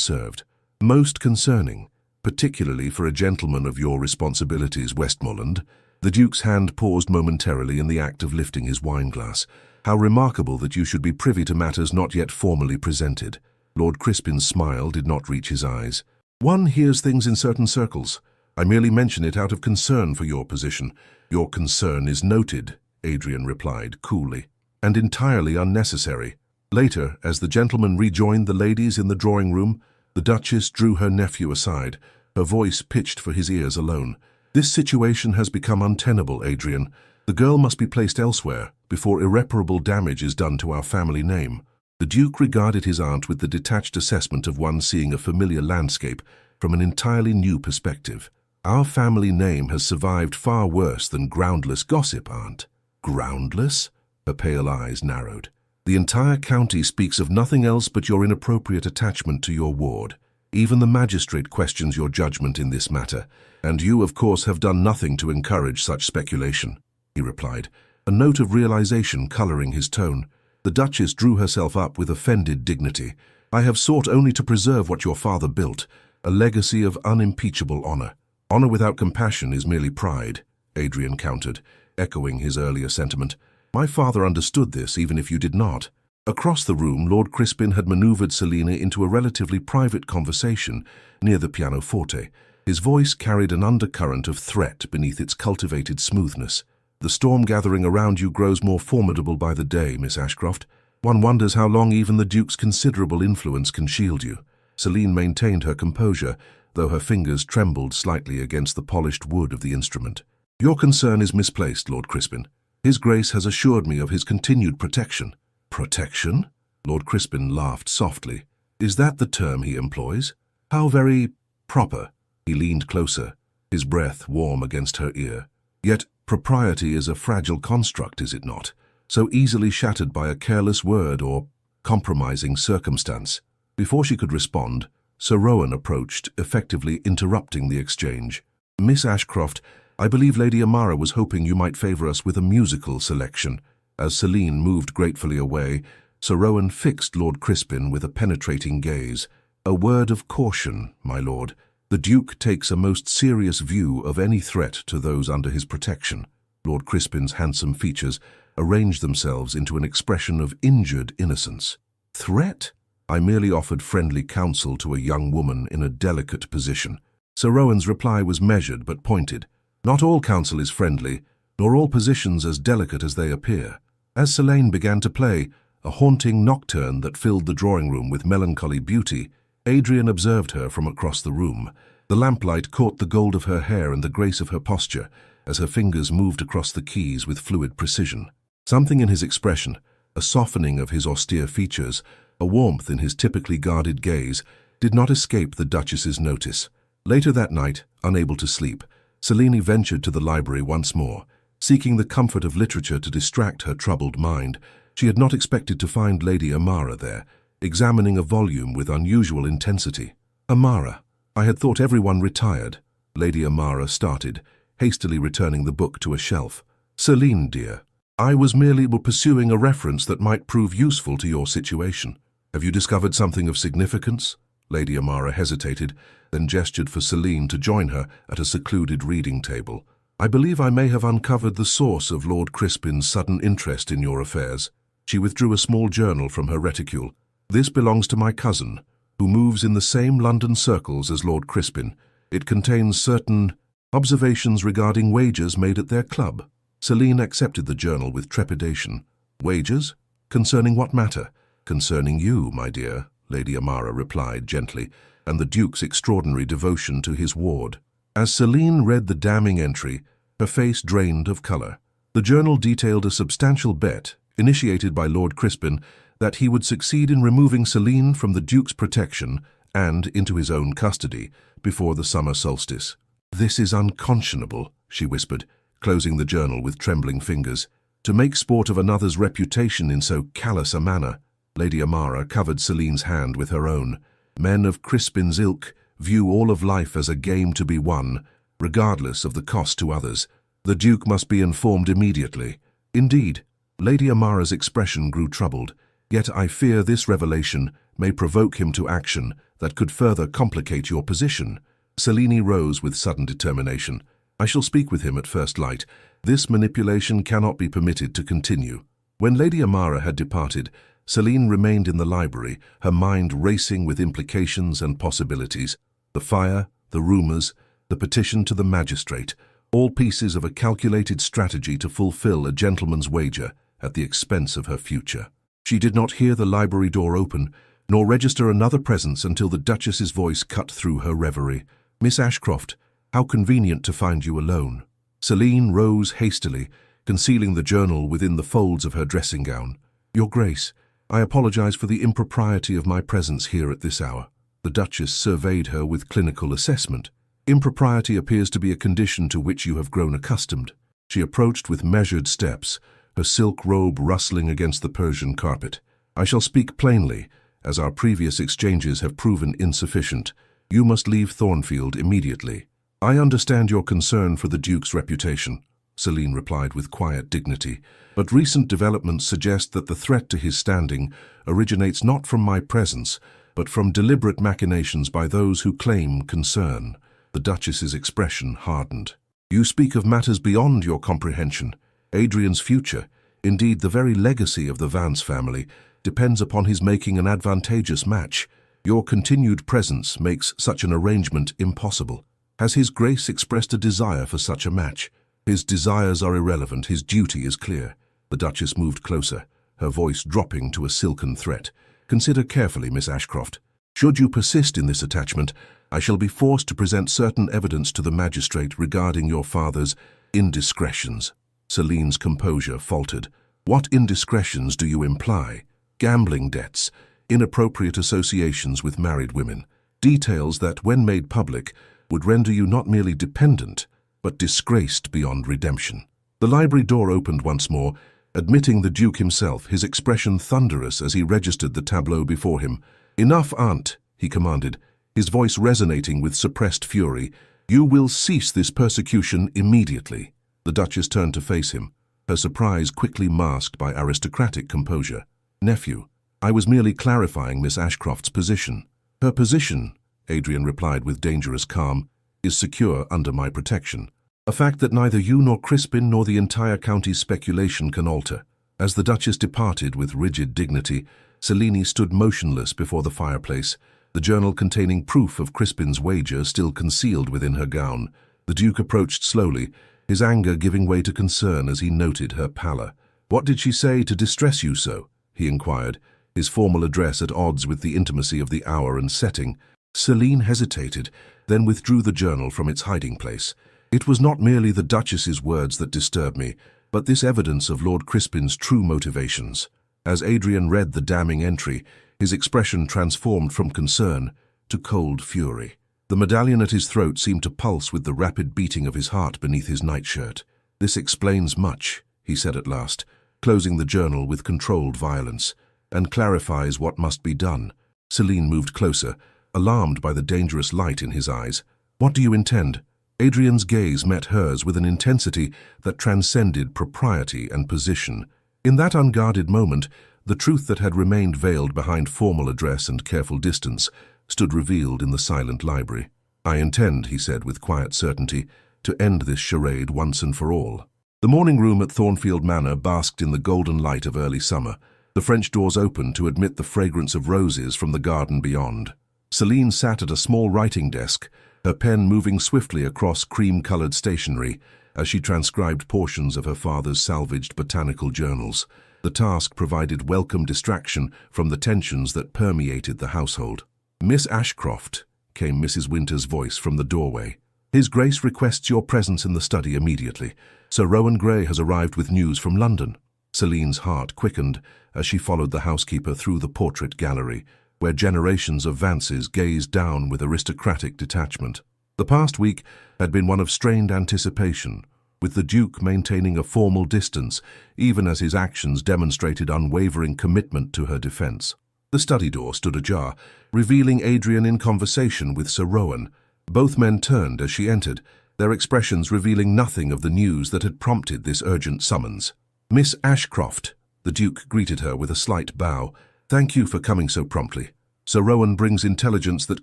served. Most concerning, particularly for a gentleman of your responsibilities, Westmoreland. The Duke's hand paused momentarily in the act of lifting his wine-glass. How remarkable that you should be privy to matters not yet formally presented. Lord Crispin's smile did not reach his eyes. One hears things in certain circles. I merely mention it out of concern for your position. Your concern is noted, Adrian replied coolly, and entirely unnecessary. Later, as the gentlemen rejoined the ladies in the drawing-room, the Duchess drew her nephew aside, her voice pitched for his ears alone. This situation has become untenable, Adrian. The girl must be placed elsewhere before irreparable damage is done to our family name. The Duke regarded his aunt with the detached assessment of one seeing a familiar landscape from an entirely new perspective. Our family name has survived far worse than groundless gossip, Aunt. Groundless? Her pale eyes narrowed. The entire county speaks of nothing else but your inappropriate attachment to your ward. Even the magistrate questions your judgment in this matter, and you, of course, have done nothing to encourage such speculation, he replied, a note of realization coloring his tone. The Duchess drew herself up with offended dignity. I have sought only to preserve what your father built, a legacy of unimpeachable honor. Honor without compassion is merely pride, Adrian countered, echoing his earlier sentiment. My father understood this, even if you did not. Across the room, Lord Crispin had maneuvered Selina into a relatively private conversation near the pianoforte. His voice carried an undercurrent of threat beneath its cultivated smoothness. The storm gathering around you grows more formidable by the day, Miss Ashcroft. One wonders how long even the Duke's considerable influence can shield you. Celine maintained her composure, though her fingers trembled slightly against the polished wood of the instrument. Your concern is misplaced, Lord Crispin. His Grace has assured me of his continued protection. Protection? Lord Crispin laughed softly. Is that the term he employs? How very proper. He leaned closer, his breath warm against her ear. Yet propriety is a fragile construct, is it not? So easily shattered by a careless word or compromising circumstance. Before she could respond, Sir Rowan approached, effectively interrupting the exchange. Miss Ashcroft, I believe Lady Amara was hoping you might favor us with a musical selection. As Celine moved gratefully away, Sir Rowan fixed Lord Crispin with a penetrating gaze. A word of caution, my lord. The Duke takes a most serious view of any threat to those under his protection. Lord Crispin's handsome features arranged themselves into an expression of injured innocence. Threat? I merely offered friendly counsel to a young woman in a delicate position. Sir Rowan's reply was measured but pointed. Not all counsel is friendly, nor all positions as delicate as they appear. As Selene began to play, a haunting nocturne that filled the drawing-room with melancholy beauty, Adrian observed her from across the room. The lamplight caught the gold of her hair and the grace of her posture as her fingers moved across the keys with fluid precision. Something in his expression, a softening of his austere features, a warmth in his typically guarded gaze, did not escape the Duchess's notice. Later that night, unable to sleep, Selene ventured to the library once more, seeking the comfort of literature to distract her troubled mind. She had not expected to find Lady Amara there, examining a volume with unusual intensity. Amara. I had thought everyone retired. Lady Amara started, hastily returning the book to a shelf. Selene, dear, I was merely pursuing a reference that might prove useful to your situation. Have you discovered something of significance? Lady Amara hesitated, then gestured for Selene to join her at a secluded reading table. I believe I may have uncovered the source of Lord Crispin's sudden interest in your affairs. She withdrew a small journal from her reticule. This belongs to my cousin, who moves in the same London circles as Lord Crispin. It contains certain observations regarding wagers made at their club. Selene accepted the journal with trepidation. Wagers? Concerning what matter? Concerning you, my dear, Lady Amara replied gently, and the Duke's extraordinary devotion to his ward. As Selene read the damning entry, her face drained of colour. The journal detailed a substantial bet, initiated by Lord Crispin, that he would succeed in removing Selene from the Duke's protection and into his own custody before the summer solstice. This is unconscionable, she whispered, closing the journal with trembling fingers. To make sport of another's reputation in so callous a manner. Lady Amara covered Selene's hand with her own. Men of Crispin's ilk view all of life as a game to be won, regardless of the cost to others. The Duke must be informed immediately. Indeed, Lady Amara's expression grew troubled, yet I fear this revelation may provoke him to action that could further complicate your position. Selene rose with sudden determination. I shall speak with him at first light. This manipulation cannot be permitted to continue. When Lady Amara had departed, Selene remained in the library, her mind racing with implications and possibilities. The fire, the rumors, the petition to the magistrate, all pieces of a calculated strategy to fulfill a gentleman's wager at the expense of her future. She did not hear the library door open, nor register another presence until the Duchess's voice cut through her reverie. Miss Ashcroft, how convenient to find you alone. Selene rose hastily, concealing the journal within the folds of her dressing gown. Your Grace, I apologize for the impropriety of my presence here at this hour. The Duchess surveyed her with clinical assessment. Impropriety appears to be a condition to which you have grown accustomed. She approached with measured steps, her silk robe rustling against the Persian carpet. I shall speak plainly, as our previous exchanges have proven insufficient. You must leave Thornfield immediately. I understand your concern for the Duke's reputation, Selene replied with quiet dignity, but recent developments suggest that the threat to his standing originates not from my presence, but from deliberate machinations by those who claim concern. The Duchess's expression hardened. You speak of matters beyond your comprehension. Adrian's future, indeed the very legacy of the Vance family, depends upon his making an advantageous match. Your continued presence makes such an arrangement impossible. Has His Grace expressed a desire for such a match? His desires are irrelevant, his duty is clear. The Duchess moved closer, her voice dropping to a silken threat. Consider carefully, Miss Ashcroft. Should you persist in this attachment, I shall be forced to present certain evidence to the magistrate regarding your father's indiscretions. Selene's composure faltered. What indiscretions do you imply? Gambling debts, inappropriate associations with married women, details that, when made public, would render you not merely dependent, but disgraced beyond redemption. The library door opened once more, admitting the Duke himself, his expression thunderous as he registered the tableau before him. Enough, aunt, he commanded, his voice resonating with suppressed fury. You will cease this persecution immediately. The Duchess turned to face him, her surprise quickly masked by aristocratic composure. Nephew, I was merely clarifying Miss Ashcroft's position. Her position, Adrian replied with dangerous calm, is secure under my protection. A fact that neither you nor Crispin nor the entire county's speculation can alter. As the Duchess departed with rigid dignity, Selene stood motionless before the fireplace, the journal containing proof of Crispin's wager still concealed within her gown. The Duke approached slowly, his anger giving way to concern as he noted her pallor. What did she say to distress you so? He inquired, his formal address at odds with the intimacy of the hour and setting. Selene hesitated, then withdrew the journal from its hiding place. It was not merely the Duchess's words that disturbed me, but this evidence of Lord Crispin's true motivations. As Adrian read the damning entry, his expression transformed from concern to cold fury. The medallion at his throat seemed to pulse with the rapid beating of his heart beneath his nightshirt. This explains much, he said at last, closing the journal with controlled violence, and clarifies what must be done. Selene moved closer, alarmed by the dangerous light in his eyes. What do you intend? Adrian's gaze met hers with an intensity that transcended propriety and position. In that unguarded moment, the truth that had remained veiled behind formal address and careful distance stood revealed in the silent library. I intend, he said with quiet certainty, to end this charade once and for all. The morning room at Thornfield Manor basked in the golden light of early summer. The French doors opened to admit the fragrance of roses from the garden beyond. Selene sat at a small writing desk, her pen moving swiftly across cream-colored stationery as she transcribed portions of her father's salvaged botanical journals. The task provided welcome distraction from the tensions that permeated the household. Miss Ashcroft, came Mrs. Winter's voice from the doorway. His Grace requests your presence in the study immediately. Sir Rowan Grey has arrived with news from London. Selene's heart quickened as she followed the housekeeper through the portrait gallery, where generations of Vances gazed down with aristocratic detachment. The past week had been one of strained anticipation, with the Duke maintaining a formal distance, even as his actions demonstrated unwavering commitment to her defense. The study door stood ajar, revealing Adrian in conversation with Sir Rowan. Both men turned as she entered, their expressions revealing nothing of the news that had prompted this urgent summons. "Miss Ashcroft," the Duke greeted her with a slight bow. "Thank you for coming so promptly. Sir Rowan brings intelligence that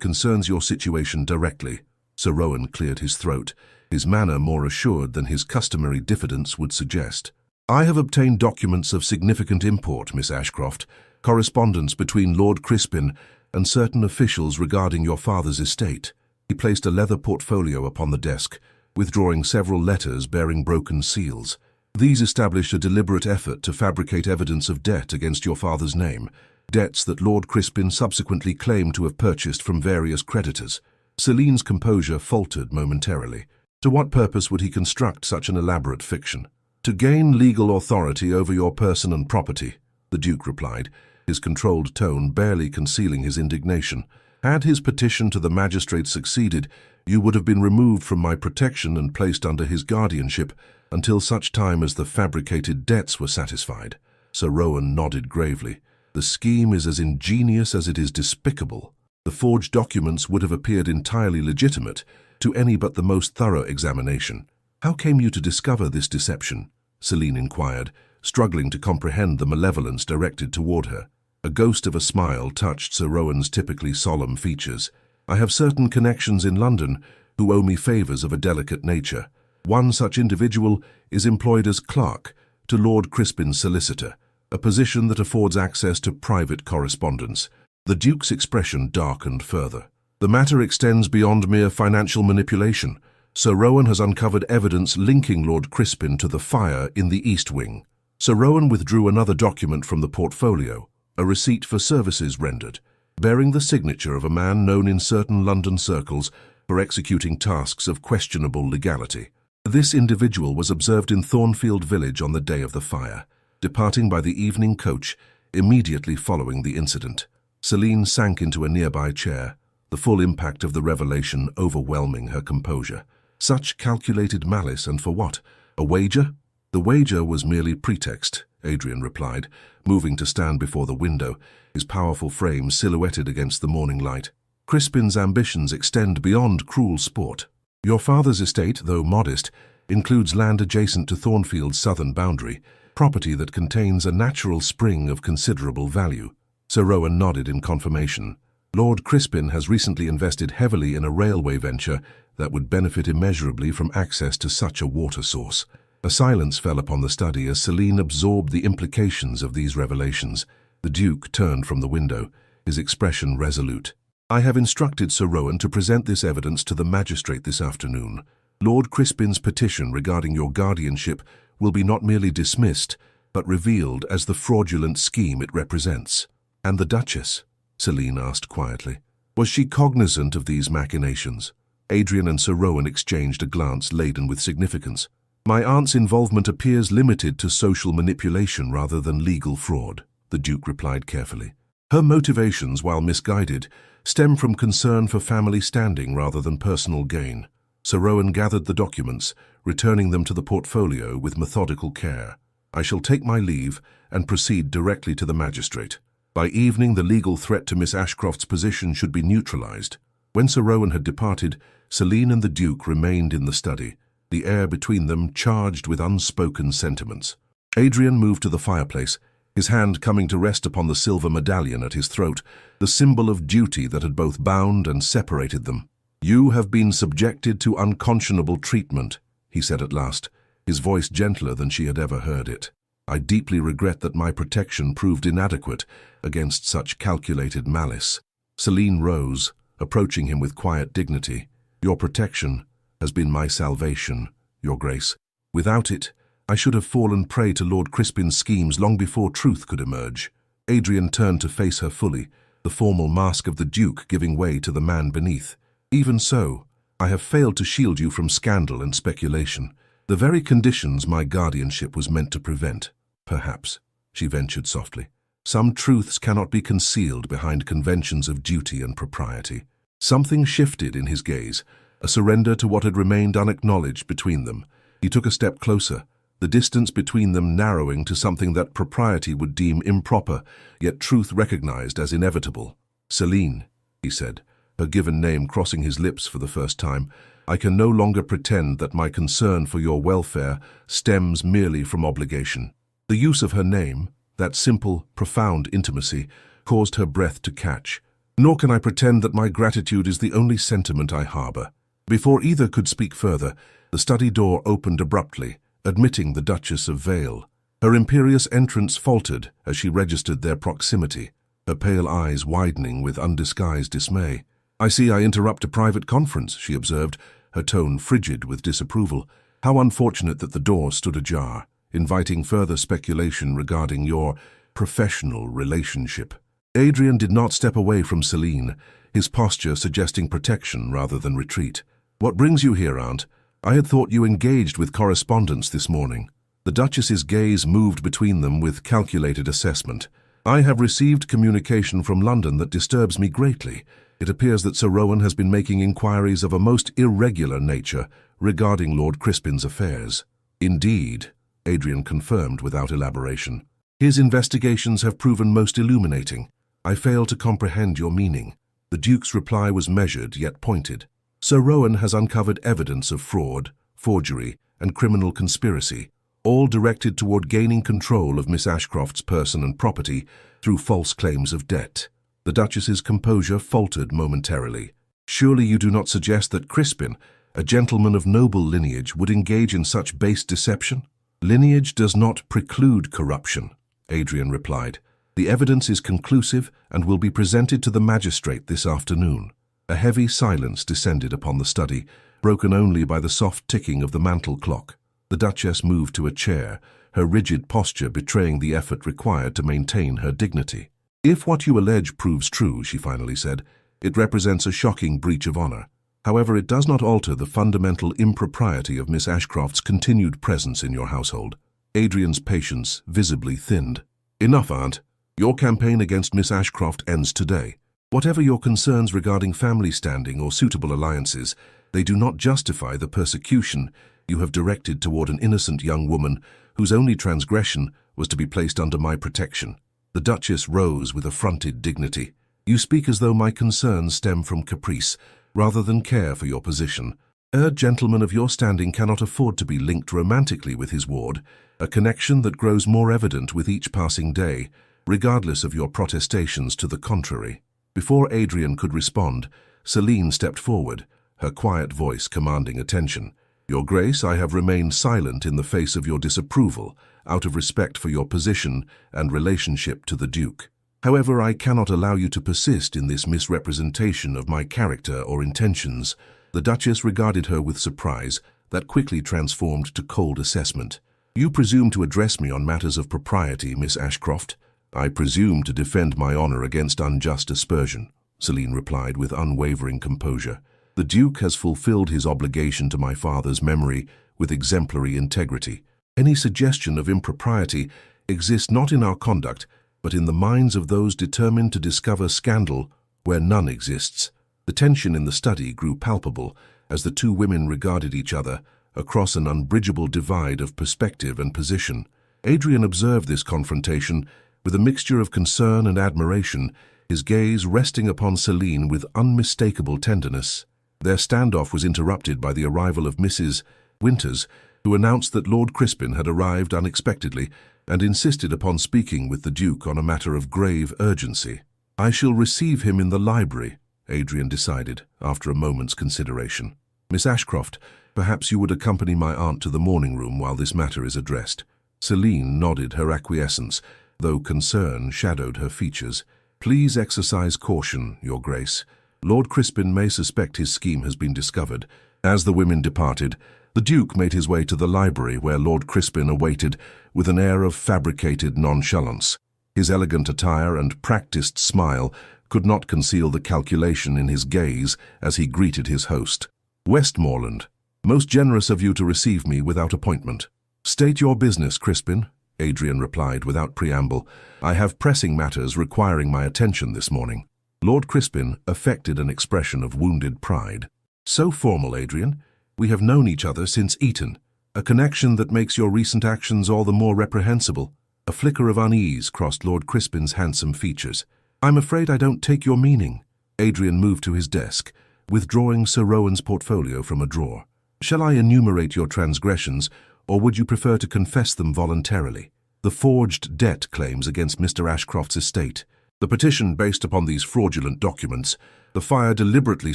concerns your situation directly." Sir Rowan cleared his throat, his manner more assured than his customary diffidence would suggest. "I have obtained documents of significant import, Miss Ashcroft, correspondence between Lord Crispin and certain officials regarding your father's estate." He placed a leather portfolio upon the desk, withdrawing several letters bearing broken seals. "These establish a deliberate effort to fabricate evidence of debt against your father's name, debts that Lord Crispin subsequently claimed to have purchased from various creditors." Celine's composure faltered momentarily. To what purpose would he construct such an elaborate fiction? "To gain legal authority over your person and property," the Duke replied, his controlled tone barely concealing his indignation. "Had his petition to the magistrate succeeded, you would have been removed from my protection and placed under his guardianship until such time as the fabricated debts were satisfied." Sir Rowan nodded gravely. "The scheme is as ingenious as it is despicable. The forged documents would have appeared entirely legitimate to any but the most thorough examination." "How came you to discover this deception?" Celine inquired, struggling to comprehend the malevolence directed toward her. A ghost of a smile touched Sir Rowan's typically solemn features. "I have certain connections in London who owe me favours of a delicate nature. One such individual is employed as clerk to Lord Crispin's solicitor, a position that affords access to private correspondence." The Duke's expression darkened further. "The matter extends beyond mere financial manipulation. Sir Rowan has uncovered evidence linking Lord Crispin to the fire in the East Wing." Sir Rowan withdrew another document from the portfolio, a receipt for services rendered, bearing the signature of a man known in certain London circles for executing tasks of questionable legality. This individual was observed in Thornfield Village on the day of the fire, departing by the evening coach immediately following the incident. Celine sank into a nearby chair, the full impact of the revelation overwhelming her composure. Such calculated malice, and for what? A wager? "The wager was merely pretext," Adrian replied, moving to stand before the window, his powerful frame silhouetted against the morning light. "Crispin's ambitions extend beyond cruel sport. Your father's estate, though modest, includes land adjacent to Thornfield's southern boundary, property that contains a natural spring of considerable value." Sir Rowan nodded in confirmation. "Lord Crispin has recently invested heavily in a railway venture that would benefit immeasurably from access to such a water source." A silence fell upon the study as Celine absorbed the implications of these revelations. The Duke turned from the window, his expression resolute. "I have instructed Sir Rowan to present this evidence to the magistrate this afternoon. Lord Crispin's petition regarding your guardianship will be not merely dismissed, but revealed as the fraudulent scheme it represents." "And the Duchess?" Celine asked quietly. "Was she cognizant of these machinations?" Adrian and Sir Rowan exchanged a glance laden with significance. "My aunt's involvement appears limited to social manipulation rather than legal fraud," the Duke replied carefully. "Her motivations, while misguided, stem from concern for family standing rather than personal gain." Sir Rowan gathered the documents, returning them to the portfolio with methodical care. "I shall take my leave and proceed directly to the magistrate. By evening, the legal threat to Miss Ashcroft's position should be neutralized." When Sir Rowan had departed, Celine and the Duke remained in the study, the air between them charged with unspoken sentiments. Adrian moved to the fireplace, his hand coming to rest upon the silver medallion at his throat, the symbol of duty that had both bound and separated them. "You have been subjected to unconscionable treatment," he said at last, his voice gentler than she had ever heard it. "I deeply regret that my protection proved inadequate against such calculated malice." Celine rose, approaching him with quiet dignity. "Your protection has been my salvation, Your Grace. Without it, I should have fallen prey to Lord Crispin's schemes long before truth could emerge." Adrian turned to face her fully, the formal mask of the Duke giving way to the man beneath. "Even so, I have failed to shield you from scandal and speculation, the very conditions my guardianship was meant to prevent. Perhaps," she ventured softly, "some truths cannot be concealed behind conventions of duty and propriety." Something shifted in his gaze, a surrender to what had remained unacknowledged between them. He took a step closer, the distance between them narrowing to something that propriety would deem improper, yet truth recognized as inevitable. "Celine," he said, her given name crossing his lips for the first time. "I can no longer pretend that my concern for your welfare stems merely from obligation." The use of her name, that simple, profound intimacy, caused her breath to catch. "Nor can I pretend that my gratitude is the only sentiment I harbor." Before either could speak further, the study door opened abruptly, admitting the Duchess of Vale. Her imperious entrance faltered as she registered their proximity, her pale eyes widening with undisguised dismay. "I see I interrupt a private conference," she observed, her tone frigid with disapproval. "How unfortunate that the door stood ajar, inviting further speculation regarding your professional relationship." Adrian did not step away from Celine, his posture suggesting protection rather than retreat. "What brings you here, Aunt? I had thought you engaged with correspondence this morning." The Duchess's gaze moved between them with calculated assessment. "I have received communication from London that disturbs me greatly. It appears that Sir Rowan has been making inquiries of a most irregular nature regarding Lord Crispin's affairs." "Indeed," Adrian confirmed without elaboration. "His investigations have proven most illuminating. I fail to comprehend your meaning." The Duke's reply was measured yet pointed. "Sir Rowan has uncovered evidence of fraud, forgery, and criminal conspiracy, all directed toward gaining control of Miss Ashcroft's person and property through false claims of debt." The Duchess's composure faltered momentarily. "Surely you do not suggest that Crispin, a gentleman of noble lineage, would engage in such base deception?" "Lineage does not preclude corruption," Adrian replied. "The evidence is conclusive and will be presented to the magistrate this afternoon." A heavy silence descended upon the study, broken only by the soft ticking of the mantel clock. The Duchess moved to a chair, her rigid posture betraying the effort required to maintain her dignity. "If what you allege proves true," she finally said, "it represents a shocking breach of honor. However, it does not alter the fundamental impropriety of Miss Ashcroft's continued presence in your household." Adrian's patience visibly thinned. "Enough, Aunt. Your campaign against Miss Ashcroft ends today. Whatever your concerns regarding family standing or suitable alliances, they do not justify the persecution you have directed toward an innocent young woman whose only transgression was to be placed under my protection." The Duchess rose with affronted dignity. "You speak as though my concerns stem from caprice, rather than care for your position. A gentleman of your standing cannot afford to be linked romantically with his ward, a connection that grows more evident with each passing day, regardless of your protestations to the contrary." Before Adrian could respond, Celine stepped forward, her quiet voice commanding attention. "Your Grace, I have remained silent in the face of your disapproval, out of respect for your position and relationship to the Duke. However, I cannot allow you to persist in this misrepresentation of my character or intentions." The Duchess regarded her with surprise that quickly transformed to cold assessment. "You presume to address me on matters of propriety, Miss Ashcroft." "I presume to defend my honor against unjust aspersion," Celine replied with unwavering composure. "The Duke has fulfilled his obligation to my father's memory with exemplary integrity. Any suggestion of impropriety exists not in our conduct, but in the minds of those determined to discover scandal where none exists." The tension in the study grew palpable as the two women regarded each other across an unbridgeable divide of perspective and position. Adrian observed this confrontation with a mixture of concern and admiration, his gaze resting upon Celine with unmistakable tenderness. Their standoff was interrupted by the arrival of Mrs. Winters, who announced that Lord Crispin had arrived unexpectedly and insisted upon speaking with the Duke on a matter of grave urgency. "I shall receive him in the library," Adrian decided, after a moment's consideration. "Miss Ashcroft, perhaps you would accompany my aunt to the morning room while this matter is addressed." Celine nodded her acquiescence, though concern shadowed her features. "Please exercise caution, Your Grace. Lord Crispin may suspect his scheme has been discovered." As the women departed, the Duke made his way to the library where Lord Crispin awaited with an air of fabricated nonchalance. His elegant attire and practiced smile could not conceal the calculation in his gaze as he greeted his host. "Westmoreland, most generous of you to receive me without appointment." "State your business, Crispin," Adrian replied without preamble. "I have pressing matters requiring my attention this morning." Lord Crispin affected an expression of wounded pride. "So formal, Adrian. We have known each other since Eton, a connection that makes your recent actions all the more reprehensible." A flicker of unease crossed Lord Crispin's handsome features. "I'm afraid I don't take your meaning." Adrian moved to his desk, withdrawing Sir Rowan's portfolio from a drawer. "Shall I enumerate your transgressions, or would you prefer to confess them voluntarily?" "The forged debt claims against Mr. Ashcroft's estate. The petition based upon these fraudulent documents. The fire deliberately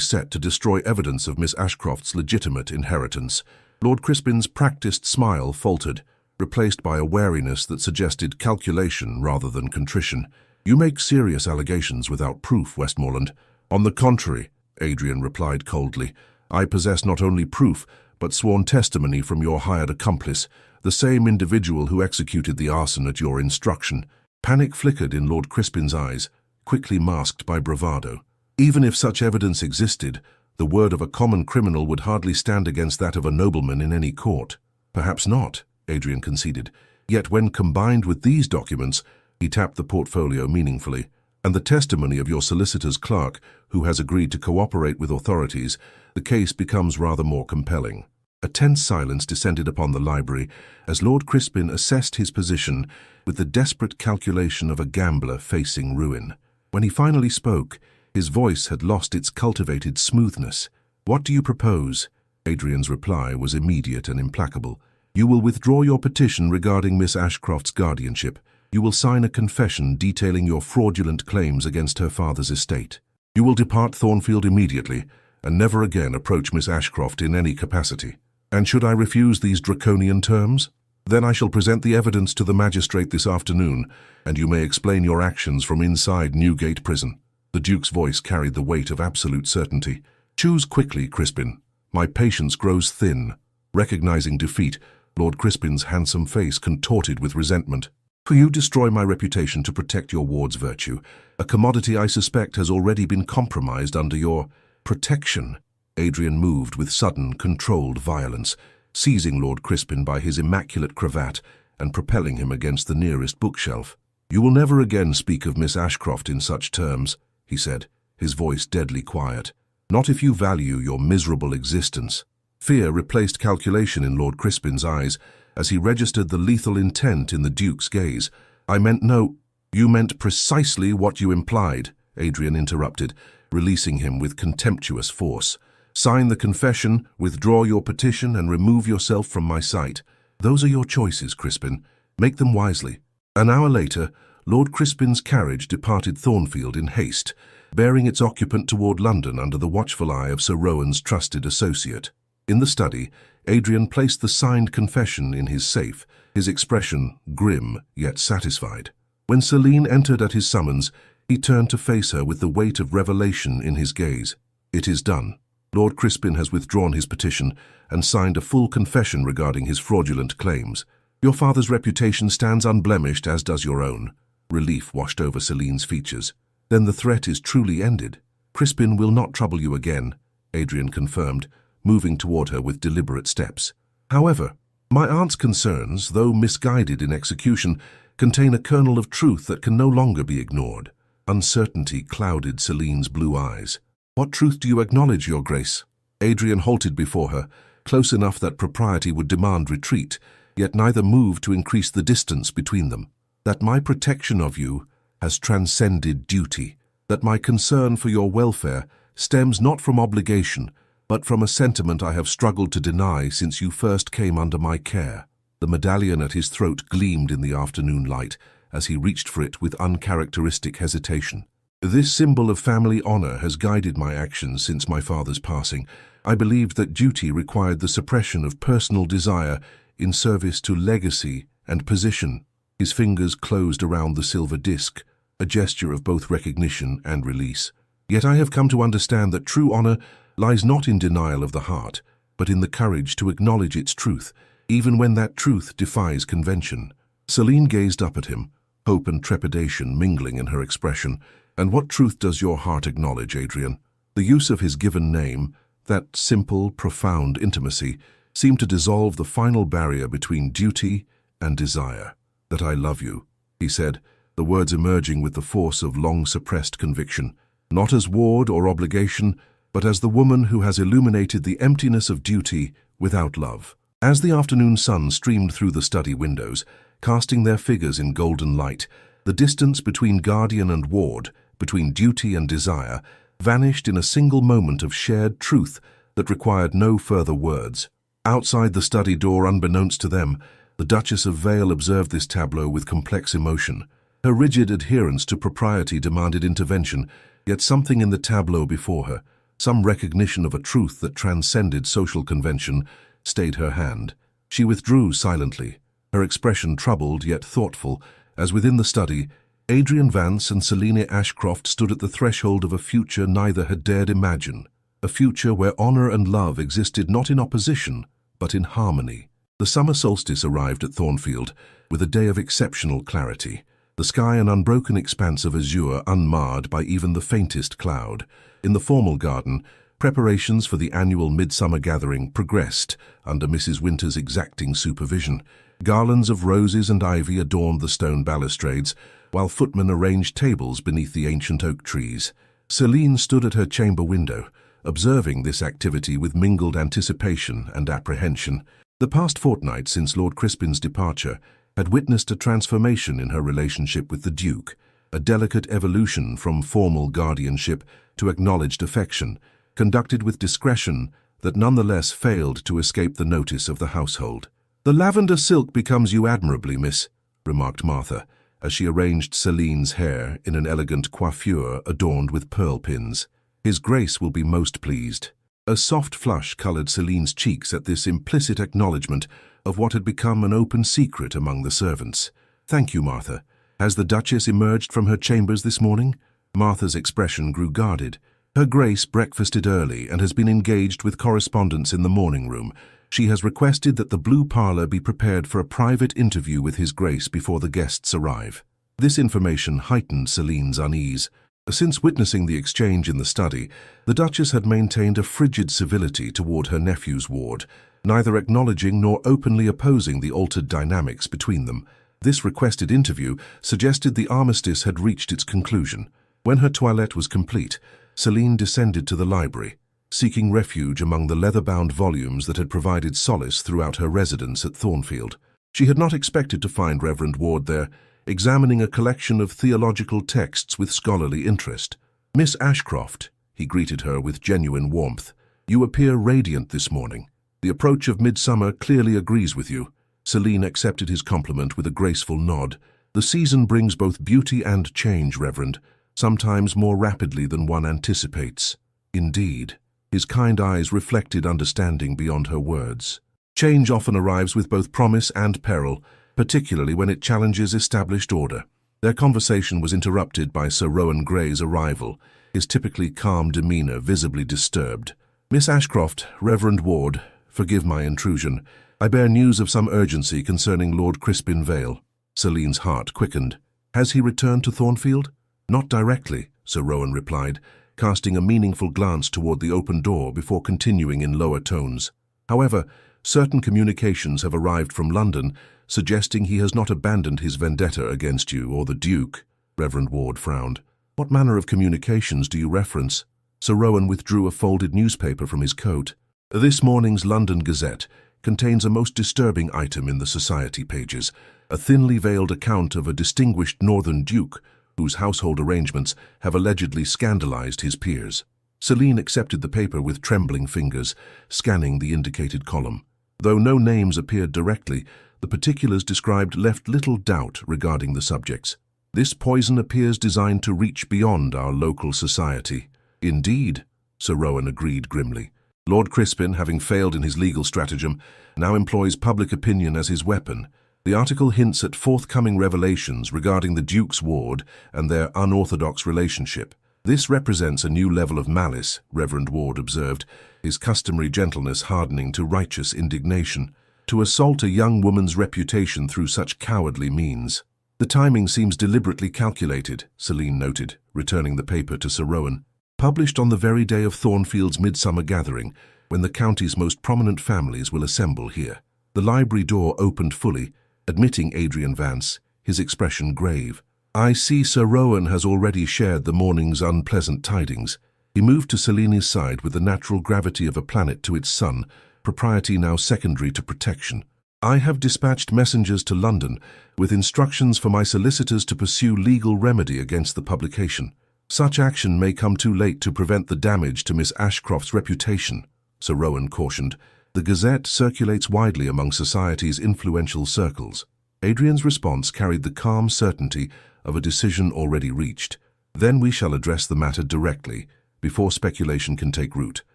set to destroy evidence of Miss Ashcroft's legitimate inheritance." Lord Crispin's practiced smile faltered, replaced by a wariness that suggested calculation rather than contrition. "You make serious allegations without proof, Westmoreland." "On the contrary," Adrian replied coldly, "I possess not only proof, but sworn testimony from your hired accomplice, the same individual who executed the arson at your instruction." Panic flickered in Lord Crispin's eyes, quickly masked by bravado. Even if such evidence existed, the word of a common criminal would hardly stand against that of a nobleman in any court. "Perhaps not," Adrian conceded. "Yet when combined with these documents," he tapped the portfolio meaningfully, "and the testimony of your solicitor's clerk, who has agreed to cooperate with authorities, the case becomes rather more compelling." A tense silence descended upon the library as Lord Crispin assessed his position with the desperate calculation of a gambler facing ruin. When he finally spoke, his voice had lost its cultivated smoothness. "What do you propose?" Adrian's reply was immediate and implacable. "You will withdraw your petition regarding Miss Ashcroft's guardianship. You will sign a confession detailing your fraudulent claims against her father's estate. You will depart Thornfield immediately and never again approach Miss Ashcroft in any capacity. And should I refuse these draconian terms? Then I shall present the evidence to the magistrate this afternoon, and you may explain your actions from inside Newgate Prison." The Duke's voice carried the weight of absolute certainty. "Choose quickly, Crispin. My patience grows thin." Recognizing defeat, Lord Crispin's handsome face contorted with resentment. "For you destroy my reputation to protect your ward's virtue, a commodity I suspect has already been compromised under your protection." Adrian moved with sudden, controlled violence, seizing Lord Crispin by his immaculate cravat and propelling him against the nearest bookshelf. "You will never again speak of Miss Ashcroft in such terms," he said, his voice deadly quiet. "Not if you value your miserable existence." Fear replaced calculation in Lord Crispin's eyes as he registered the lethal intent in the Duke's gaze. "I meant no—" "You meant precisely what you implied," Adrian interrupted, releasing him with contemptuous force. "Sign the confession, withdraw your petition, and remove yourself from my sight. Those are your choices, Crispin. Make them wisely." An hour later, Lord Crispin's carriage departed Thornfield in haste, bearing its occupant toward London under the watchful eye of Sir Rowan's trusted associate. In the study, Adrian placed the signed confession in his safe, his expression grim yet satisfied. When Celine entered at his summons, he turned to face her with the weight of revelation in his gaze. "It is done. Lord Crispin has withdrawn his petition and signed a full confession regarding his fraudulent claims. Your father's reputation stands unblemished, as does your own." Relief washed over Celine's features. "Then the threat is truly ended. Crispin will not trouble you again," Adrian confirmed, moving toward her with deliberate steps. "However, my aunt's concerns, though misguided in execution, contain a kernel of truth that can no longer be ignored." Uncertainty clouded Celine's blue eyes. "What truth do you acknowledge, Your Grace?" Adrian halted before her, close enough that propriety would demand retreat, yet neither moved to increase the distance between them. "That my protection of you has transcended duty. That my concern for your welfare stems not from obligation, but from a sentiment I have struggled to deny since you first came under my care." The medallion at his throat gleamed in the afternoon light as he reached for it with uncharacteristic hesitation. "This symbol of family honor has guided my actions since my father's passing. I believed that duty required the suppression of personal desire in service to legacy and position." His fingers closed around the silver disc, a gesture of both recognition and release. "Yet I have come to understand that true honor lies not in denial of the heart, but in the courage to acknowledge its truth, even when that truth defies convention." Celine gazed up at him, hope and trepidation mingling in her expression. "And what truth does your heart acknowledge, Adrian?" The use of his given name, that simple, profound intimacy, seemed to dissolve the final barrier between duty and desire. "That I love you," he said, the words emerging with the force of long-suppressed conviction. "Not as ward or obligation, but as the woman who has illuminated the emptiness of duty without love." As the afternoon sun streamed through the study windows, casting their figures in golden light, the distance between guardian and ward, between duty and desire, vanished in a single moment of shared truth that required no further words. Outside the study door, unbeknownst to them, the Duchess of Vale observed this tableau with complex emotion. Her rigid adherence to propriety demanded intervention, yet something in the tableau before her, some recognition of a truth that transcended social convention, stayed her hand. She withdrew silently, her expression troubled yet thoughtful, as within the study, Adrian Vance and Selina Ashcroft stood at the threshold of a future neither had dared imagine, a future where honor and love existed not in opposition, but in harmony. The summer solstice arrived at Thornfield, with a day of exceptional clarity, the sky an unbroken expanse of azure unmarred by even the faintest cloud. In the formal garden, preparations for the annual midsummer gathering progressed under Mrs. Winter's exacting supervision. Garlands of roses and ivy adorned the stone balustrades, while footmen arranged tables beneath the ancient oak trees. Celine stood at her chamber window, observing this activity with mingled anticipation and apprehension. The past fortnight since Lord Crispin's departure had witnessed a transformation in her relationship with the Duke, a delicate evolution from formal guardianship to acknowledged affection, conducted with discretion that nonetheless failed to escape the notice of the household. "The lavender silk becomes you admirably, miss," remarked Martha, as she arranged Celine's hair in an elegant coiffure adorned with pearl pins. "His Grace will be most pleased." A soft flush colored Celine's cheeks at this implicit acknowledgement of what had become an open secret among the servants. "Thank you, Martha. Has the Duchess emerged from her chambers this morning?" Martha's expression grew guarded. "Her Grace breakfasted early and has been engaged with correspondence in the morning room. She has requested that the blue parlour be prepared for a private interview with His Grace before the guests arrive." This information heightened Celine's unease. Since witnessing the exchange in the study, the Duchess had maintained a frigid civility toward her nephew's ward, neither acknowledging nor openly opposing the altered dynamics between them. This requested interview suggested the armistice had reached its conclusion. When her toilette was complete, Celine descended to the library, seeking refuge among the leather-bound volumes that had provided solace throughout her residence at Thornfield. She had not expected to find Reverend Ward there, examining a collection of theological texts with scholarly interest. "Miss Ashcroft," he greeted her with genuine warmth, "you appear radiant this morning. The approach of midsummer clearly agrees with you." Celine accepted his compliment with a graceful nod. "The season brings both beauty and change, Reverend, sometimes more rapidly than one anticipates." "Indeed." His kind eyes reflected understanding beyond her words. "Change often arrives with both promise and peril, particularly when it challenges established order." Their conversation was interrupted by Sir Rowan Grey's arrival, his typically calm demeanour visibly disturbed. "Miss Ashcroft, Reverend Ward, forgive my intrusion. I bear news of some urgency concerning Lord Crispin Vale." Celine's heart quickened. "Has he returned to Thornfield?" "Not directly," Sir Rowan replied, casting a meaningful glance toward the open door before continuing in lower tones. "However, certain communications have arrived from London suggesting he has not abandoned his vendetta against you or the Duke." Reverend Ward frowned. "What manner of communications do you reference?" Sir Rowan withdrew a folded newspaper from his coat. "This morning's London Gazette contains a most disturbing item in the society pages, a thinly veiled account of a distinguished northern duke whose household arrangements have allegedly scandalized his peers." Celine accepted the paper with trembling fingers, scanning the indicated column. Though no names appeared directly, the particulars described left little doubt regarding the subjects. "This poison appears designed to reach beyond our local society." "Indeed," Sir Rowan agreed grimly. "Lord Crispin, having failed in his legal stratagem, now employs public opinion as his weapon. The article hints at forthcoming revelations regarding the Duke's ward and their unorthodox relationship. This represents a new level of malice," Reverend Ward observed, his customary gentleness hardening to righteous indignation. "To assault a young woman's reputation through such cowardly means." "The timing seems deliberately calculated," Celine noted, returning the paper to Sir Rowan. "Published on the very day of Thornfield's midsummer gathering, when the county's most prominent families will assemble here." The library door opened fully, admitting Adrian Vance, his expression grave. "I see Sir Rowan has already shared the morning's unpleasant tidings." He moved to Celine's side with the natural gravity of a planet to its sun, propriety now secondary to protection. "I have dispatched messengers to London with instructions for my solicitors to pursue legal remedy against the publication." Such action may come too late to prevent the damage to Miss Ashcroft's reputation, Sir Rowan cautioned. The Gazette circulates widely among society's influential circles. Adrian's response carried the calm certainty of a decision already reached. Then we shall address the matter directly, before speculation can take root.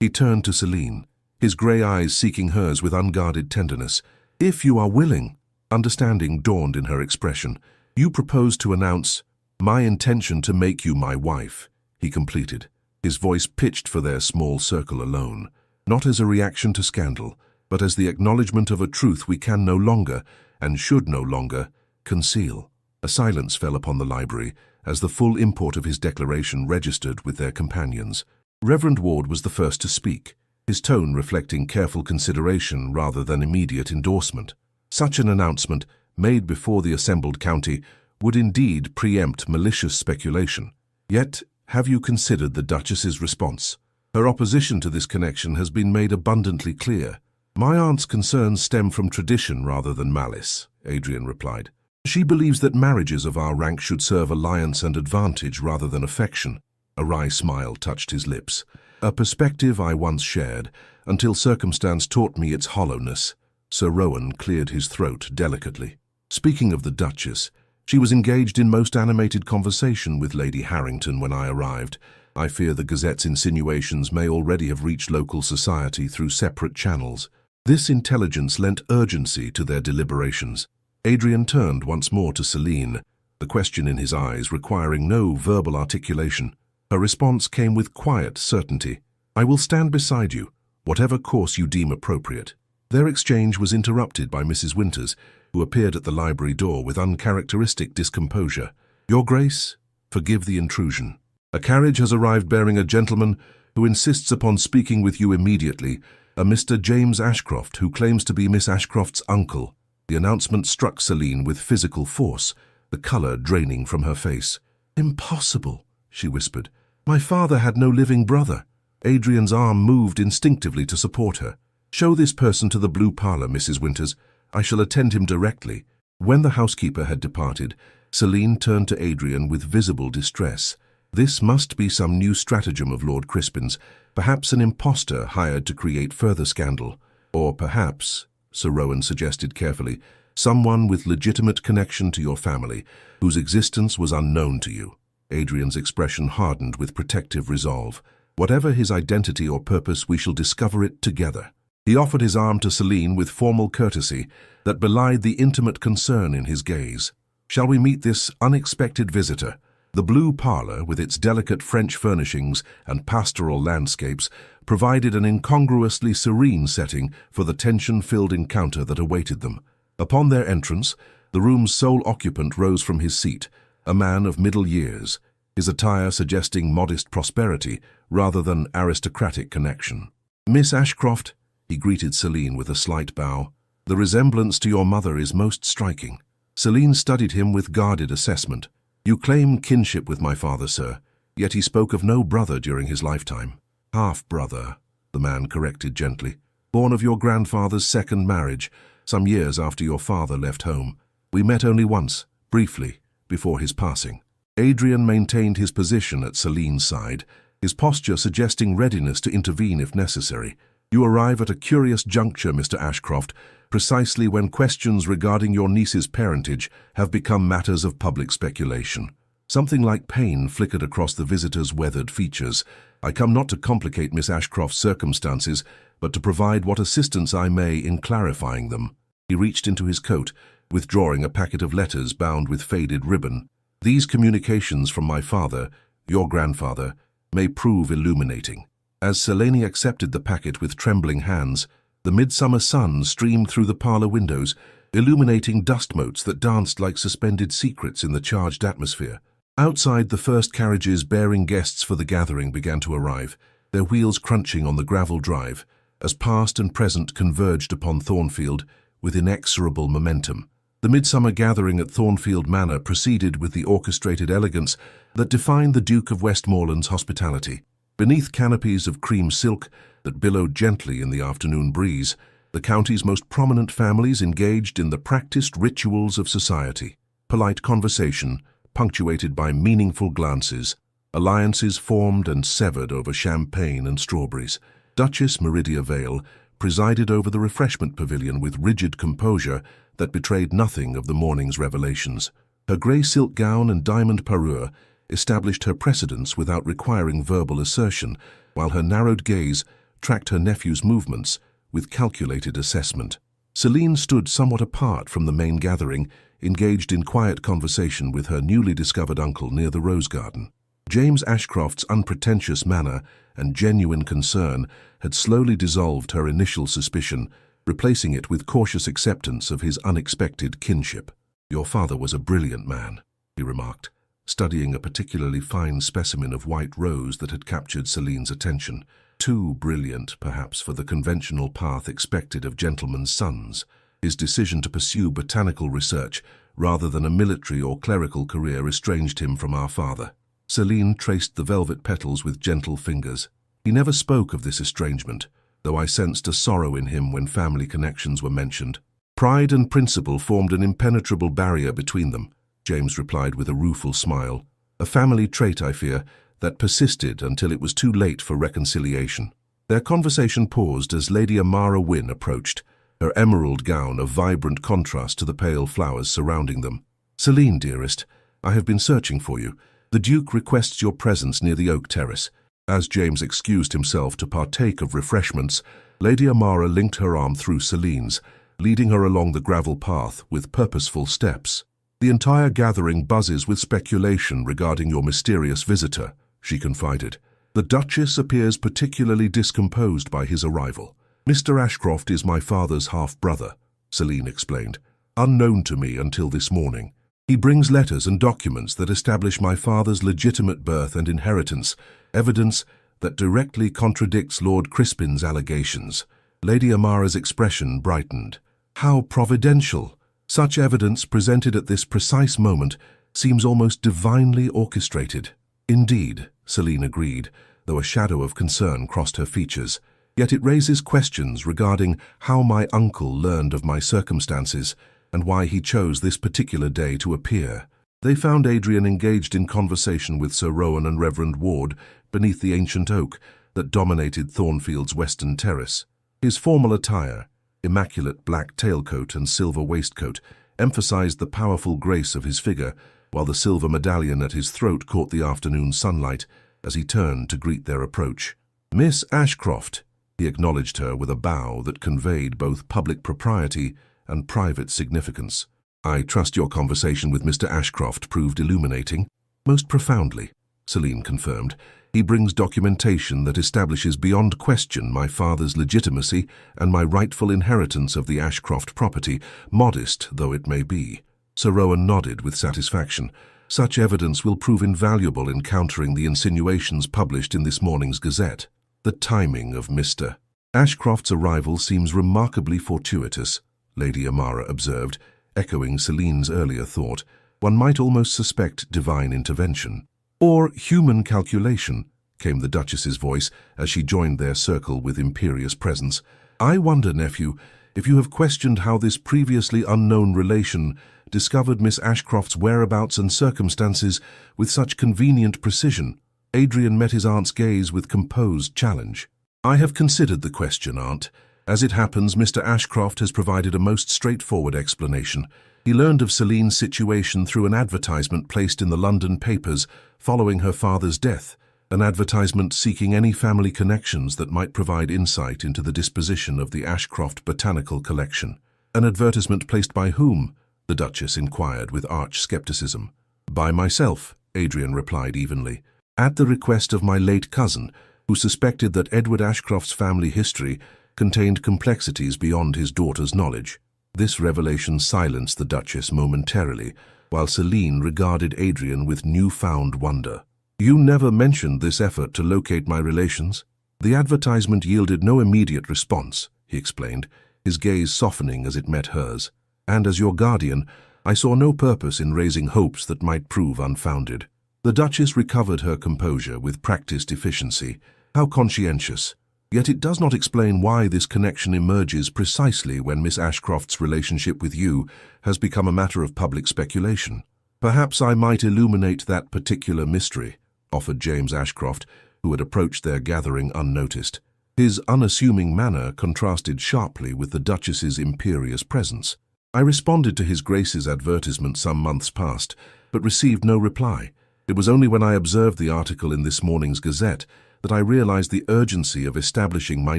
He turned to Celine, his grey eyes seeking hers with unguarded tenderness. If you are willing, understanding dawned in her expression. You propose to announce my intention to make you my wife, he completed, his voice pitched for their small circle alone, not as a reaction to scandal, but as the acknowledgement of a truth we can no longer, and should no longer, conceal. A silence fell upon the library as the full import of his declaration registered with their companions. Reverend Ward was the first to speak, his tone reflecting careful consideration rather than immediate endorsement. Such an announcement, made before the assembled county, would indeed preempt malicious speculation. Yet, have you considered the Duchess's response? Her opposition to this connection has been made abundantly clear. My aunt's concerns stem from tradition rather than malice, Adrian replied. She believes that marriages of our rank should serve alliance and advantage rather than affection. A wry smile touched his lips. A perspective I once shared, until circumstance taught me its hollowness. Sir Rowan cleared his throat delicately. Speaking of the Duchess, she was engaged in most animated conversation with Lady Harrington when I arrived. I fear the Gazette's insinuations may already have reached local society through separate channels. This intelligence lent urgency to their deliberations. Adrian turned once more to Celine, the question in his eyes requiring no verbal articulation. Her response came with quiet certainty. I will stand beside you, whatever course you deem appropriate. Their exchange was interrupted by Mrs. Winters, who appeared at the library door with uncharacteristic discomposure. Your Grace, forgive the intrusion. A carriage has arrived bearing a gentleman who insists upon speaking with you immediately, a Mr. James Ashcroft, who claims to be Miss Ashcroft's uncle. The announcement struck Celine with physical force, the colour draining from her face. Impossible, she whispered. My father had no living brother. Adrian's arm moved instinctively to support her. Show this person to the blue parlour, Mrs. Winters. I shall attend him directly. When the housekeeper had departed, Celine turned to Adrian with visible distress. This must be some new stratagem of Lord Crispin's, perhaps an impostor hired to create further scandal. Or perhaps, Sir Rowan suggested carefully, someone with legitimate connection to your family, whose existence was unknown to you. Adrian's expression hardened with protective resolve. Whatever his identity or purpose, we shall discover it together. He offered his arm to Celine with formal courtesy that belied the intimate concern in his gaze. Shall we meet this unexpected visitor? The blue parlour, with its delicate French furnishings and pastoral landscapes, provided an incongruously serene setting for the tension-filled encounter that awaited them. Upon their entrance, the room's sole occupant rose from his seat, a man of middle years, his attire suggesting modest prosperity rather than aristocratic connection. Miss Ashcroft, he greeted Celine with a slight bow. The resemblance to your mother is most striking. Celine studied him with guarded assessment. You claim kinship with my father, sir, yet he spoke of no brother during his lifetime. Half-brother, the man corrected gently. Born of your grandfather's second marriage, some years after your father left home. We met only once, briefly, before his passing. Adrian maintained his position at Celine's side, his posture suggesting readiness to intervene if necessary. You arrive at a curious juncture, Mr. Ashcroft, precisely when questions regarding your niece's parentage have become matters of public speculation. Something like pain flickered across the visitor's weathered features. I come not to complicate Miss Ashcroft's circumstances, but to provide what assistance I may in clarifying them. He reached into his coat, withdrawing a packet of letters bound with faded ribbon. These communications from my father, your grandfather, may prove illuminating. As Celine accepted the packet with trembling hands, the midsummer sun streamed through the parlour windows, illuminating dust motes that danced like suspended secrets in the charged atmosphere. Outside, the first carriages bearing guests for the gathering began to arrive, their wheels crunching on the gravel drive, as past and present converged upon Thornfield with inexorable momentum. The midsummer gathering at Thornfield Manor proceeded with the orchestrated elegance that defined the Duke of Westmoreland's hospitality. Beneath canopies of cream silk that billowed gently in the afternoon breeze, the county's most prominent families engaged in the practiced rituals of society. Polite conversation, punctuated by meaningful glances, Alliances formed and severed over champagne and strawberries. Duchess Meridia Vale presided over the refreshment pavilion with rigid composure that betrayed nothing of the morning's revelations. Her grey silk gown and diamond parure established her precedence without requiring verbal assertion, while her narrowed gaze tracked her nephew's movements with calculated assessment. Celine stood somewhat apart from the main gathering, engaged in quiet conversation with her newly discovered uncle near the rose garden. James Ashcroft's unpretentious manner and genuine concern had slowly dissolved her initial suspicion, replacing it with cautious acceptance of his unexpected kinship. "Your father was a brilliant man," he remarked, studying a particularly fine specimen of white rose that had captured Celine's attention. Too brilliant, perhaps, for the conventional path expected of gentlemen's sons. His decision to pursue botanical research rather than a military or clerical career estranged him from our father. Celine traced the velvet petals with gentle fingers. He never spoke of this estrangement, though I sensed a sorrow in him when family connections were mentioned. "Pride and principle formed an impenetrable barrier between them," James replied with a rueful smile. "A family trait, I fear, that persisted until it was too late for reconciliation." Their conversation paused as Lady Amara Wynne approached, her emerald gown a vibrant contrast to the pale flowers surrounding them. "Celine, dearest, I have been searching for you. The Duke requests your presence near the oak terrace." As James excused himself to partake of refreshments, Lady Amara linked her arm through Celine's, leading her along the gravel path with purposeful steps. "The entire gathering buzzes with speculation regarding your mysterious visitor," she confided. "The Duchess appears particularly discomposed by his arrival." "Mr. Ashcroft is my father's half-brother," Celine explained, "unknown to me until this morning. He brings letters and documents that establish my father's legitimate birth and inheritance, evidence that directly contradicts Lord Crispin's allegations." Lady Amara's expression brightened. "How providential! Such evidence presented at this precise moment seems almost divinely orchestrated." "Indeed," Celine agreed, though a shadow of concern crossed her features. "Yet it raises questions regarding how my uncle learned of my circumstances and why he chose this particular day to appear." They found Adrian engaged in conversation with Sir Rowan and Reverend Ward beneath the ancient oak that dominated Thornfield's western terrace. His formal attire, immaculate black tailcoat and silver waistcoat, emphasized the powerful grace of his figure, while the silver medallion at his throat caught the afternoon sunlight as he turned to greet their approach. "Miss Ashcroft," he acknowledged her with a bow that conveyed both public propriety and private significance. "I trust your conversation with Mr. Ashcroft proved illuminating." "Most profoundly," Celine confirmed. "He brings documentation that establishes beyond question my father's legitimacy and my rightful inheritance of the Ashcroft property, modest though it may be." Sir Rowan nodded with satisfaction. "Such evidence will prove invaluable in countering the insinuations published in this morning's Gazette." "The timing of Mr. Ashcroft's arrival seems remarkably fortuitous," Lady Amara observed, echoing Celine's earlier thought. "One might almost suspect divine intervention." "Or human calculation," came the Duchess's voice as she joined their circle with imperious presence. "I wonder, nephew, if you have questioned how this previously unknown relation discovered Miss Ashcroft's whereabouts and circumstances with such convenient precision." Adrian met his aunt's gaze with composed challenge. "I have considered the question, Aunt. As it happens, Mr. Ashcroft has provided a most straightforward explanation. He learned of Celine's situation through an advertisement placed in the London papers following her father's death, an advertisement seeking any family connections that might provide insight into the disposition of the Ashcroft botanical collection." "An advertisement placed by whom?" the Duchess inquired with arch skepticism. "By myself," Adrian replied evenly, "at the request of my late cousin, who suspected that Edward Ashcroft's family history contained complexities beyond his daughter's knowledge." This revelation silenced the Duchess momentarily, while Celine regarded Adrian with newfound wonder. "You never mentioned this effort to locate my relations?" "The advertisement yielded no immediate response," he explained, his gaze softening as it met hers. "And as your guardian, I saw no purpose in raising hopes that might prove unfounded." The Duchess recovered her composure with practiced efficiency. "How conscientious! Yet it does not explain why this connection emerges precisely when Miss Ashcroft's relationship with you has become a matter of public speculation." "Perhaps I might illuminate that particular mystery," offered James Ashcroft, who had approached their gathering unnoticed. His unassuming manner contrasted sharply with the Duchess's imperious presence. I responded to His Grace's advertisement some months past, but received no reply. It was only when I observed the article in this morning's Gazette that I realized the urgency of establishing my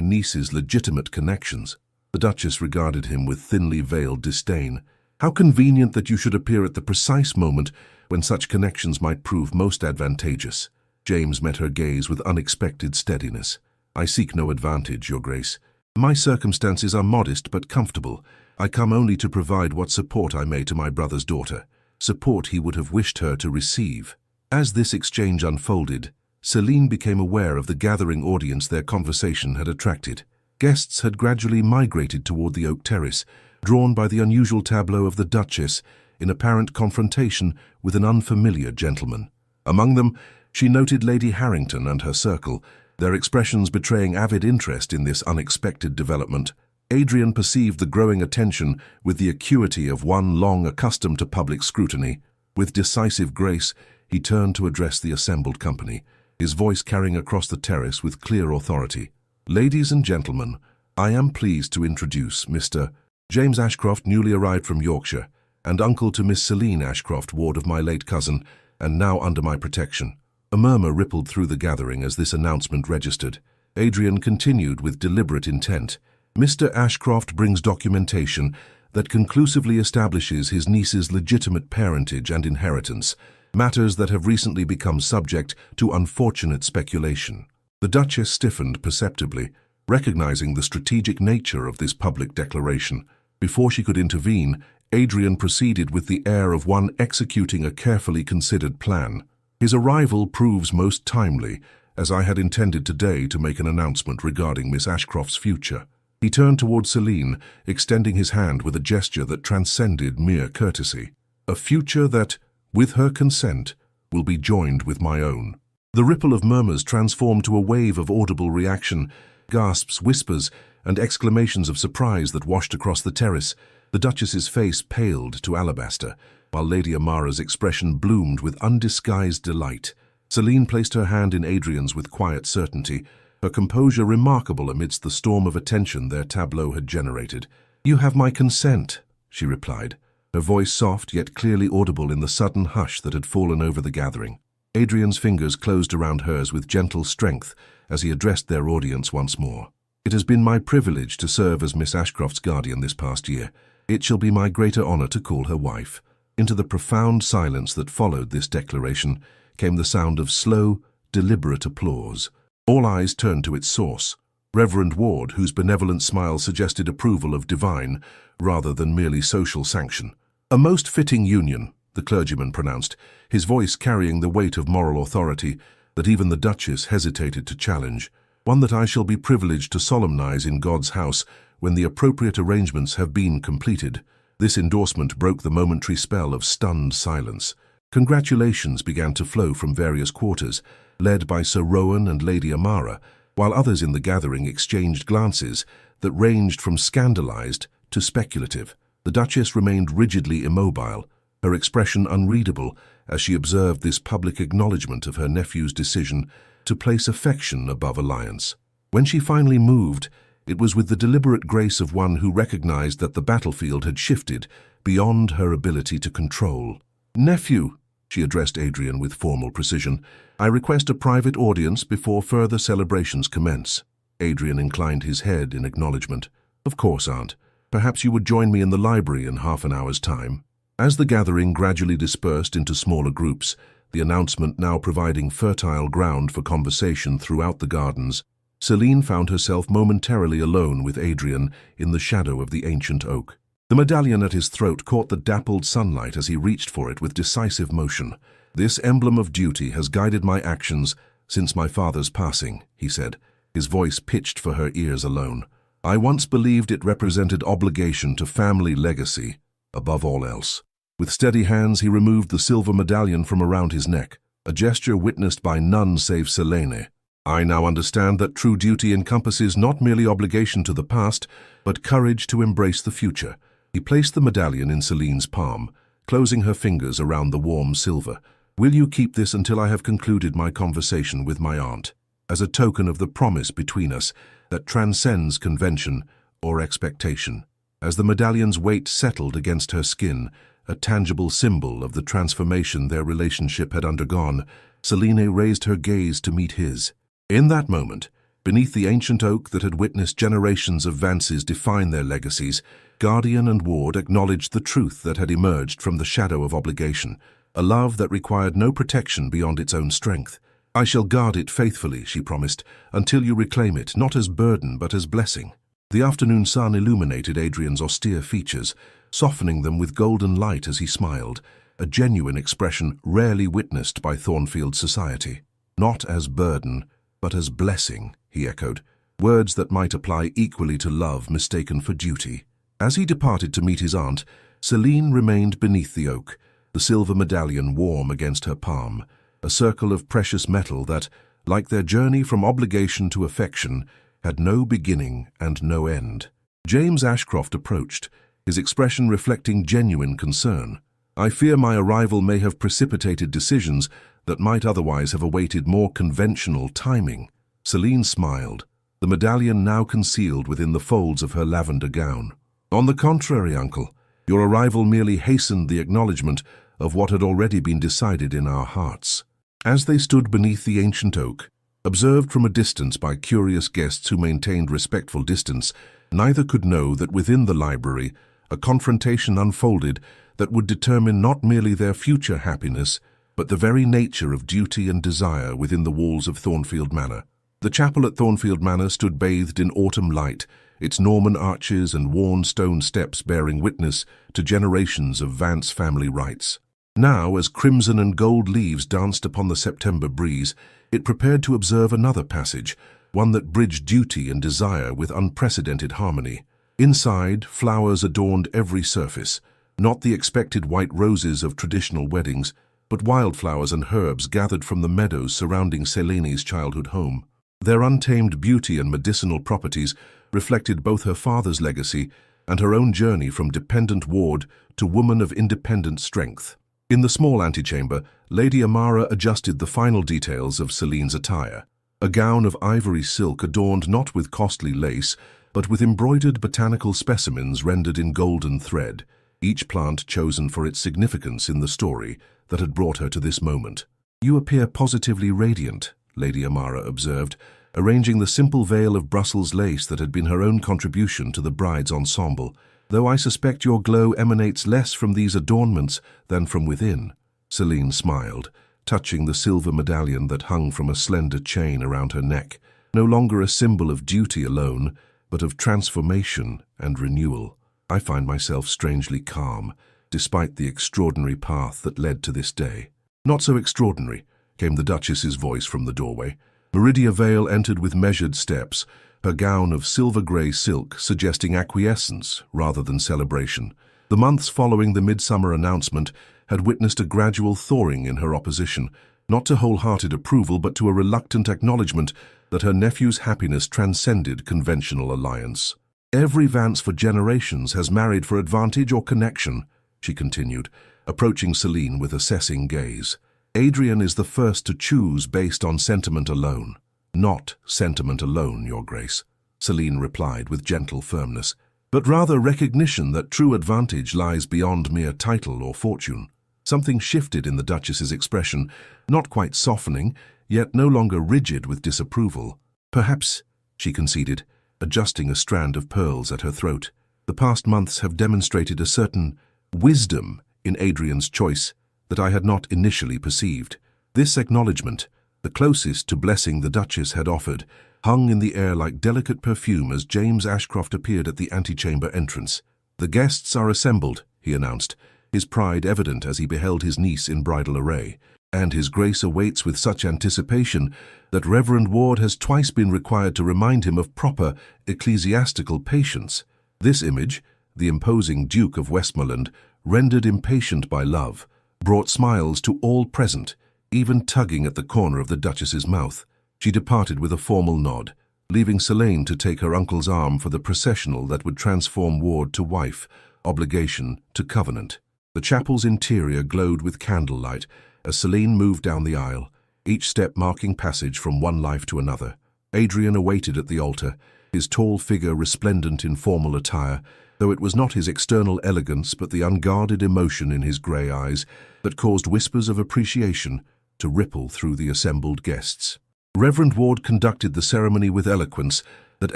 niece's legitimate connections. The Duchess regarded him with thinly veiled disdain. How convenient that you should appear at the precise moment when such connections might prove most advantageous. James met her gaze with unexpected steadiness. I seek no advantage, Your Grace. My circumstances are modest but comfortable. I come only to provide what support I may to my brother's daughter, support he would have wished her to receive. As this exchange unfolded, Celine became aware of the gathering audience their conversation had attracted. Guests had gradually migrated toward the oak terrace, drawn by the unusual tableau of the Duchess in apparent confrontation with an unfamiliar gentleman. Among them, she noted Lady Harrington and her circle, their expressions betraying avid interest in this unexpected development. Adrian perceived the growing attention with the acuity of one long accustomed to public scrutiny. With decisive grace, he turned to address the assembled company, his voice carrying across the terrace with clear authority. Ladies and gentlemen, I am pleased to introduce Mr. James Ashcroft, newly arrived from Yorkshire, and uncle to Miss Celine Ashcroft, ward of my late cousin, and now under my protection. A murmur rippled through the gathering as this announcement registered. Adrian continued with deliberate intent. Mr. Ashcroft brings documentation that conclusively establishes his niece's legitimate parentage and inheritance, matters that have recently become subject to unfortunate speculation. The Duchess stiffened perceptibly, recognizing the strategic nature of this public declaration. Before she could intervene, Adrian proceeded with the air of one executing a carefully considered plan. His arrival proves most timely, as I had intended today to make an announcement regarding Miss Ashcroft's future. He turned toward Celine, extending his hand with a gesture that transcended mere courtesy. A future that, with her consent, will be joined with my own. The ripple of murmurs transformed to a wave of audible reaction, gasps, whispers, and exclamations of surprise that washed across the terrace. The Duchess's face paled to alabaster, while Lady Amara's expression bloomed with undisguised delight. Celine placed her hand in Adrian's with quiet certainty, her composure remarkable amidst the storm of attention their tableau had generated. "You have my consent," she replied, her voice soft yet clearly audible in the sudden hush that had fallen over the gathering. Adrian's fingers closed around hers with gentle strength as he addressed their audience once more. "It has been my privilege to serve as Miss Ashcroft's guardian this past year. It shall be my greater honor to call her wife." Into the profound silence that followed this declaration came the sound of slow, deliberate applause. All eyes turned to its source, Reverend Ward, whose benevolent smile suggested approval of divine rather than merely social sanction. "A most fitting union," the clergyman pronounced, his voice carrying the weight of moral authority that even the Duchess hesitated to challenge. "One that I shall be privileged to solemnize in God's house when the appropriate arrangements have been completed." This endorsement broke the momentary spell of stunned silence. Congratulations began to flow from various quarters, led by Sir Rowan and Lady Amara, while others in the gathering exchanged glances that ranged from scandalized to speculative. The Duchess remained rigidly immobile, her expression unreadable as she observed this public acknowledgement of her nephew's decision to place affection above alliance. When she finally moved, it was with the deliberate grace of one who recognized that the battlefield had shifted beyond her ability to control. "Nephew," she addressed Adrian with formal precision, "I request a private audience before further celebrations commence." Adrian inclined his head in acknowledgement. "Of course, Aunt. Perhaps you would join me in the library in half an hour's time." As the gathering gradually dispersed into smaller groups, the announcement now providing fertile ground for conversation throughout the gardens, Celine found herself momentarily alone with Adrian in the shadow of the ancient oak. The medallion at his throat caught the dappled sunlight as he reached for it with decisive motion. "This emblem of duty has guided my actions since my father's passing," he said, his voice pitched for her ears alone. "I once believed it represented obligation to family legacy, above all else." With steady hands he removed the silver medallion from around his neck, a gesture witnessed by none save Selene. "I now understand that true duty encompasses not merely obligation to the past, but courage to embrace the future." He placed the medallion in Celine's palm, closing her fingers around the warm silver. Will you keep this until I have concluded my conversation with my aunt, as a token of the promise between us that transcends convention or expectation?" As the medallion's weight settled against her skin, a tangible symbol of the transformation their relationship had undergone, Selene raised her gaze to meet his. In that moment, beneath the ancient oak that had witnessed generations of Vances define their legacies, guardian and ward acknowledged the truth that had emerged from the shadow of obligation, a love that required no protection beyond its own strength. "I shall guard it faithfully," she promised, "until you reclaim it, not as burden but as blessing." The afternoon sun illuminated Adrian's austere features, softening them with golden light as he smiled, a genuine expression rarely witnessed by Thornfield society. "Not as burden, but as blessing," he echoed, words that might apply equally to love mistaken for duty. As he departed to meet his aunt, Selene remained beneath the oak, the silver medallion warm against her palm, a circle of precious metal that, like their journey from obligation to affection, had no beginning and no end. James Ashcroft approached, his expression reflecting genuine concern. "I fear my arrival may have precipitated decisions that might otherwise have awaited more conventional timing." Selene smiled, the medallion now concealed within the folds of her lavender gown. "On the contrary, uncle, your arrival merely hastened the acknowledgement of what had already been decided in our hearts." As they stood beneath the ancient oak, observed from a distance by curious guests who maintained respectful distance, neither could know that within the library a confrontation unfolded that would determine not merely their future happiness, but the very nature of duty and desire within the walls of Thornfield Manor. The chapel at Thornfield Manor stood bathed in autumn light, its Norman arches and worn stone steps bearing witness to generations of Vance family rites. Now, as crimson and gold leaves danced upon the September breeze, it prepared to observe another passage, one that bridged duty and desire with unprecedented harmony. Inside, flowers adorned every surface, not the expected white roses of traditional weddings, but wildflowers and herbs gathered from the meadows surrounding Selene's childhood home. Their untamed beauty and medicinal properties reflected both her father's legacy and her own journey from dependent ward to woman of independent strength. In the small antechamber, Lady Amara adjusted the final details of Selene's attire. A gown of ivory silk adorned not with costly lace, but with embroidered botanical specimens rendered in golden thread, each plant chosen for its significance in the story that had brought her to this moment. "You appear positively radiant," Lady Amara observed, arranging the simple veil of Brussels lace that had been her own contribution to the bride's ensemble, "though I suspect your glow emanates less from these adornments than from within." Selene smiled, touching the silver medallion that hung from a slender chain around her neck, no longer a symbol of duty alone, but of transformation and renewal. "I find myself strangely calm, despite the extraordinary path that led to this day." "Not so extraordinary," came the Duchess's voice from the doorway. Meridia Vale entered with measured steps, her gown of silver-grey silk suggesting acquiescence rather than celebration. The months following the midsummer announcement had witnessed a gradual thawing in her opposition, not to wholehearted approval but to a reluctant acknowledgement that her nephew's happiness transcended conventional alliance. "Every Vance for generations has married for advantage or connection," she continued, approaching Selene with assessing gaze. "Adrian is the first to choose based on sentiment alone." "Not sentiment alone, Your Grace," Selene replied with gentle firmness, "but rather recognition that true advantage lies beyond mere title or fortune." Something shifted in the Duchess's expression, not quite softening, yet no longer rigid with disapproval. "Perhaps," she conceded, adjusting a strand of pearls at her throat, "the past months have demonstrated a certain wisdom in Adrian's choice that I had not initially perceived." This acknowledgement, the closest to blessing the Duchess had offered, hung in the air like delicate perfume as James Ashcroft appeared at the antechamber entrance. "The guests are assembled," he announced, his pride evident as he beheld his niece in bridal array, "and his Grace awaits with such anticipation that Reverend Ward has twice been required to remind him of proper ecclesiastical patience." This image, the imposing Duke of Westmoreland, rendered impatient by love, brought smiles to all present, even tugging at the corner of the Duchess's mouth. She departed with a formal nod, leaving Selene to take her uncle's arm for the processional that would transform Ward to wife, obligation to covenant. The chapel's interior glowed with candlelight, as Celine moved down the aisle, each step marking passage from one life to another. Adrian awaited at the altar, his tall figure resplendent in formal attire, though it was not his external elegance but the unguarded emotion in his grey eyes that caused whispers of appreciation to ripple through the assembled guests. Reverend Ward conducted the ceremony with eloquence that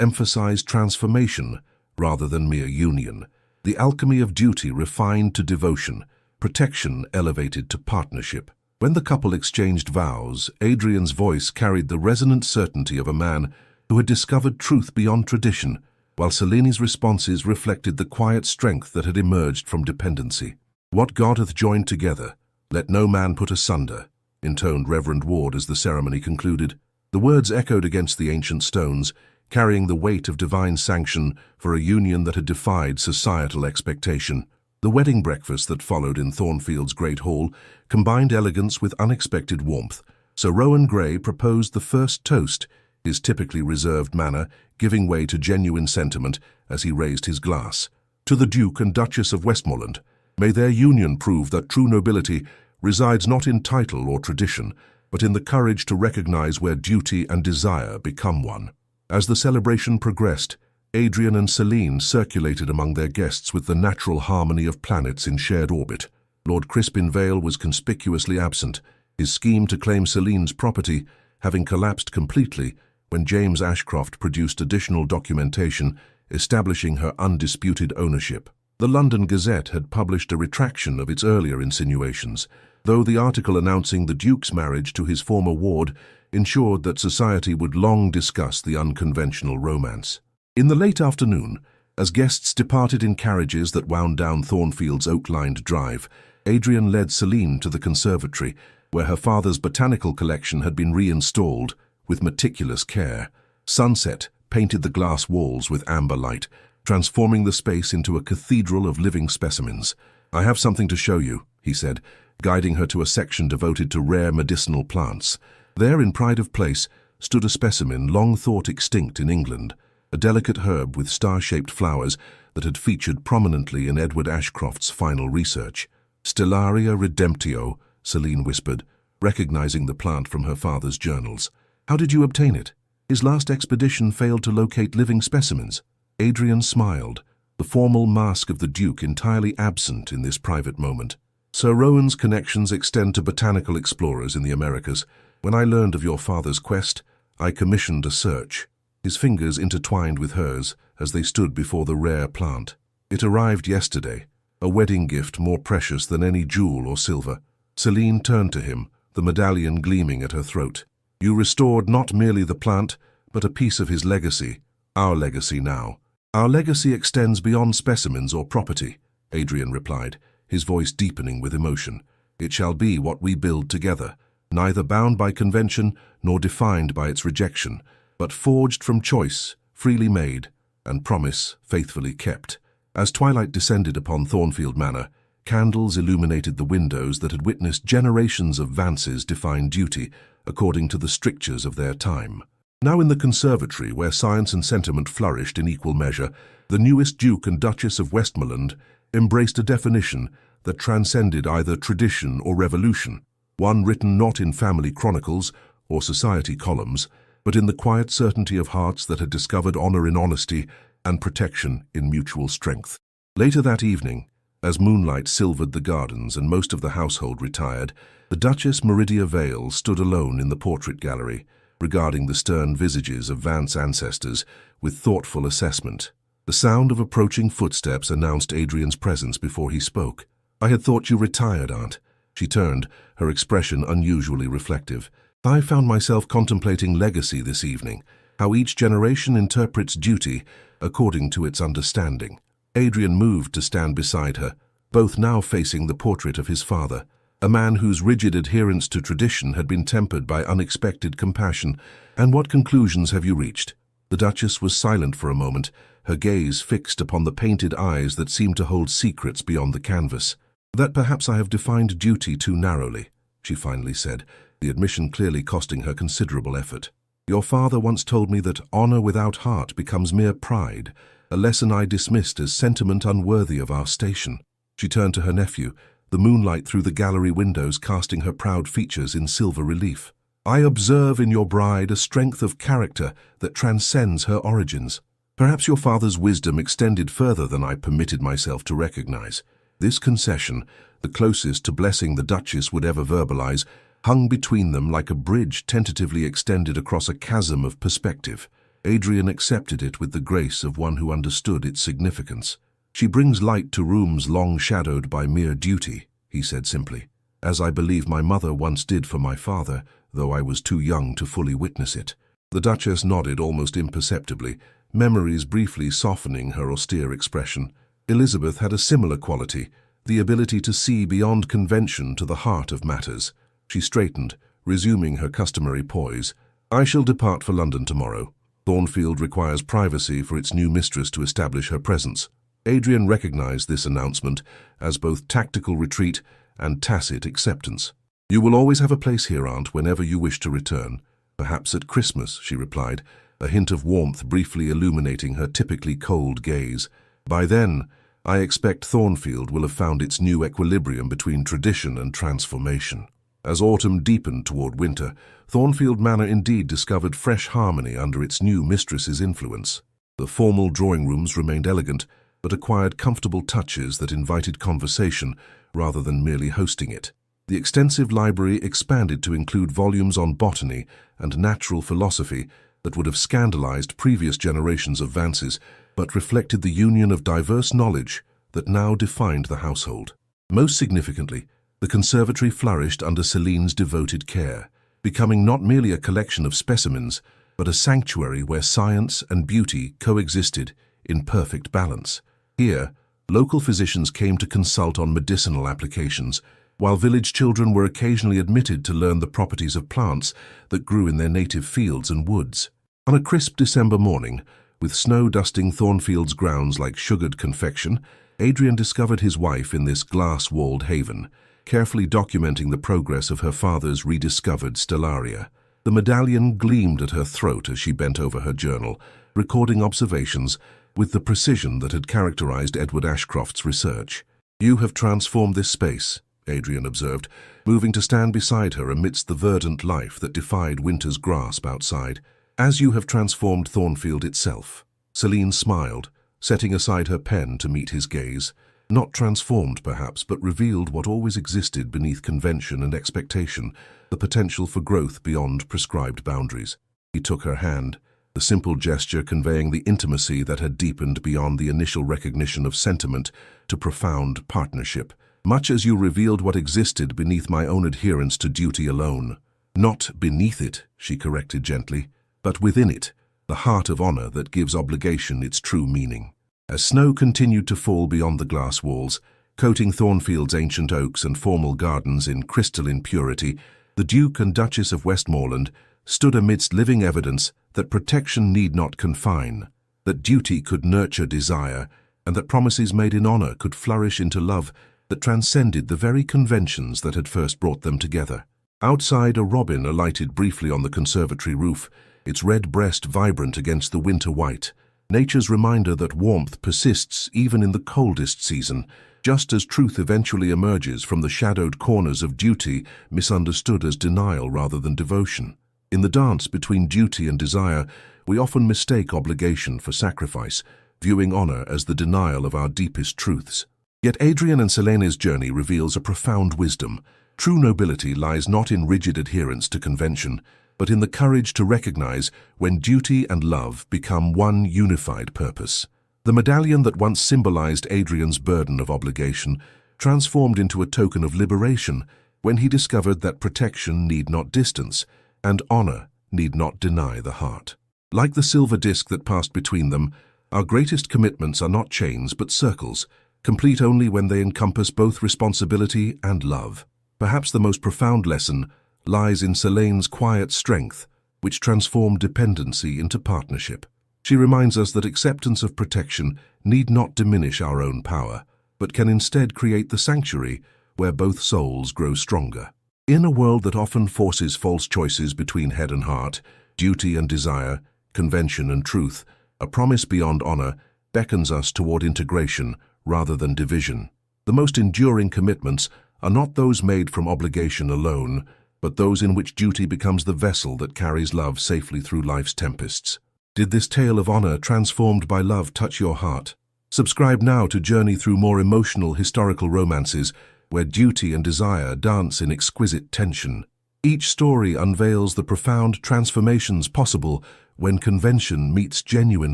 emphasized transformation rather than mere union, the alchemy of duty refined to devotion, protection elevated to partnership. When the couple exchanged vows, Adrian's voice carried the resonant certainty of a man who had discovered truth beyond tradition, while Celine's responses reflected the quiet strength that had emerged from dependency. "What God hath joined together, let no man put asunder," intoned Reverend Ward as the ceremony concluded. The words echoed against the ancient stones, carrying the weight of divine sanction for a union that had defied societal expectation. The wedding breakfast that followed in Thornfield's Great Hall combined elegance with unexpected warmth. Sir Rowan Gray proposed the first toast, his typically reserved manner giving way to genuine sentiment as he raised his glass. "To the Duke and Duchess of Westmoreland, may their union prove that true nobility resides not in title or tradition, but in the courage to recognize where duty and desire become one." As the celebration progressed, Adrian and Celine circulated among their guests with the natural harmony of planets in shared orbit. Lord Crispin Vale was conspicuously absent, his scheme to claim Celine's property having collapsed completely when James Ashcroft produced additional documentation establishing her undisputed ownership. The London Gazette had published a retraction of its earlier insinuations, though the article announcing the Duke's marriage to his former ward ensured that society would long discuss the unconventional romance. In the late afternoon, as guests departed in carriages that wound down Thornfield's oak-lined drive, Adrian led Celine to the conservatory, where her father's botanical collection had been reinstalled with meticulous care. Sunset painted the glass walls with amber light, transforming the space into a cathedral of living specimens. "I have something to show you," he said, guiding her to a section devoted to rare medicinal plants. There, in pride of place, stood a specimen long thought extinct in England, a delicate herb with star-shaped flowers that had featured prominently in Edward Ashcroft's final research. "Stellaria redemptio," Celine whispered, recognizing the plant from her father's journals. "How did you obtain it? His last expedition failed to locate living specimens." Adrian smiled, the formal mask of the Duke entirely absent in this private moment. "Sir Rowan's connections extend to botanical explorers in the Americas. When I learned of your father's quest, I commissioned a search." His fingers intertwined with hers as they stood before the rare plant. "It arrived yesterday, a wedding gift more precious than any jewel or silver." Celine turned to him, the medallion gleaming at her throat. "You restored not merely the plant, but a piece of his legacy, our legacy now." "Our legacy extends beyond specimens or property," Adrian replied, his voice deepening with emotion. "It shall be what we build together, neither bound by convention nor defined by its rejection, but forged from choice, freely made, and promise faithfully kept." As twilight descended upon Thornfield Manor, candles illuminated the windows that had witnessed generations of Vances define duty according to the strictures of their time. Now in the conservatory, where science and sentiment flourished in equal measure, the newest Duke and Duchess of Westmoreland embraced a definition that transcended either tradition or revolution, one written not in family chronicles or society columns, but in the quiet certainty of hearts that had discovered honor in honesty and protection in mutual strength. Later that evening, as moonlight silvered the gardens and most of the household retired, the Duchess Meridia Vale stood alone in the portrait gallery, regarding the stern visages of Vance ancestors with thoughtful assessment. The sound of approaching footsteps announced Adrian's presence before he spoke. "I had thought you retired, Aunt." She turned, her expression unusually reflective. "I found myself contemplating legacy this evening, how each generation interprets duty according to its understanding." Adrian moved to stand beside her, both now facing the portrait of his father, a man whose rigid adherence to tradition had been tempered by unexpected compassion. "And what conclusions have you reached?" The Duchess was silent for a moment, her gaze fixed upon the painted eyes that seemed to hold secrets beyond the canvas. "That perhaps I have defined duty too narrowly," she finally said, the admission clearly costing her considerable effort. "Your father once told me that honor without heart becomes mere pride, a lesson I dismissed as sentiment unworthy of our station." She turned to her nephew, the moonlight through the gallery windows casting her proud features in silver relief. "I observe in your bride a strength of character that transcends her origins. Perhaps your father's wisdom extended further than I permitted myself to recognize." This concession, the closest to blessing the Duchess would ever verbalize, hung between them like a bridge tentatively extended across a chasm of perspective. Adrian accepted it with the grace of one who understood its significance. "She brings light to rooms long shadowed by mere duty," he said simply, "as I believe my mother once did for my father, though I was too young to fully witness it." The Duchess nodded almost imperceptibly, memories briefly softening her austere expression. Elizabeth had a similar quality, the ability to see beyond convention to the heart of matters. She straightened, resuming her customary poise. "I shall depart for London tomorrow. Thornfield requires privacy for its new mistress to establish her presence." Adrian recognized this announcement as both tactical retreat and tacit acceptance. "You will always have a place here, Aunt, whenever you wish to return." "Perhaps at Christmas," she replied, a hint of warmth briefly illuminating her typically cold gaze. "By then, I expect Thornfield will have found its new equilibrium between tradition and transformation." As autumn deepened toward winter, Thornfield Manor indeed discovered fresh harmony under its new mistress's influence. The formal drawing rooms remained elegant, but acquired comfortable touches that invited conversation rather than merely hosting it. The extensive library expanded to include volumes on botany and natural philosophy that would have scandalized previous generations of Vances, but reflected the union of diverse knowledge that now defined the household. Most significantly, the conservatory flourished under Celine's devoted care, becoming not merely a collection of specimens, but a sanctuary where science and beauty coexisted in perfect balance. Here, local physicians came to consult on medicinal applications, while village children were occasionally admitted to learn the properties of plants that grew in their native fields and woods. On a crisp December morning, with snow dusting Thornfield's grounds like sugared confection, Adrian discovered his wife in this glass-walled haven, carefully documenting the progress of her father's rediscovered stellaria. The medallion gleamed at her throat as she bent over her journal, recording observations with the precision that had characterized Edward Ashcroft's research. "You have transformed this space," Adrian observed, moving to stand beside her amidst the verdant life that defied winter's grasp outside. "As you have transformed Thornfield itself." Celine smiled, setting aside her pen to meet his gaze. Not transformed, perhaps, but revealed what always existed beneath convention and expectation, the potential for growth beyond prescribed boundaries. He took her hand, the simple gesture conveying the intimacy that had deepened beyond the initial recognition of sentiment to profound partnership. "Much as you revealed what existed beneath my own adherence to duty alone." "Not beneath it," she corrected gently, "but within it, the heart of honor that gives obligation its true meaning." As snow continued to fall beyond the glass walls, coating Thornfield's ancient oaks and formal gardens in crystalline purity, the Duke and Duchess of Westmoreland stood amidst living evidence that protection need not confine, that duty could nurture desire, and that promises made in honor could flourish into love that transcended the very conventions that had first brought them together. Outside, a robin alighted briefly on the conservatory roof, its red breast vibrant against the winter white, nature's reminder that warmth persists even in the coldest season, just as truth eventually emerges from the shadowed corners of duty misunderstood as denial rather than devotion. In the dance between duty and desire, we often mistake obligation for sacrifice, viewing honor as the denial of our deepest truths. Yet Adrian and Selene's journey reveals a profound wisdom. True nobility lies not in rigid adherence to convention, but in the courage to recognize when duty and love become one unified purpose. The medallion that once symbolized Adrian's burden of obligation transformed into a token of liberation when he discovered that protection need not distance, and honor need not deny the heart. Like the silver disc that passed between them, our greatest commitments are not chains but circles, complete only when they encompass both responsibility and love. Perhaps the most profound lesson lies in Selene's quiet strength, which transformed dependency into partnership. She reminds us that acceptance of protection need not diminish our own power, but can instead create the sanctuary where both souls grow stronger. In a world that often forces false choices between head and heart, duty and desire, convention and truth, a promise beyond honor beckons us toward integration rather than division. The most enduring commitments are not those made from obligation alone, but those in which duty becomes the vessel that carries love safely through life's tempests. Did this tale of honor transformed by love touch your heart? Subscribe now to journey through more emotional historical romances where duty and desire dance in exquisite tension. Each story unveils the profound transformations possible when convention meets genuine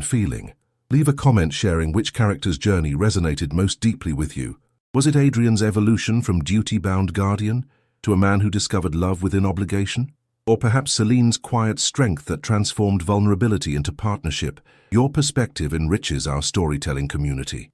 feeling. Leave a comment sharing which character's journey resonated most deeply with you. Was it Adrian's evolution from duty-bound guardian to a man who discovered love within obligation? Or perhaps Celine's quiet strength that transformed vulnerability into partnership? Your perspective enriches our storytelling community.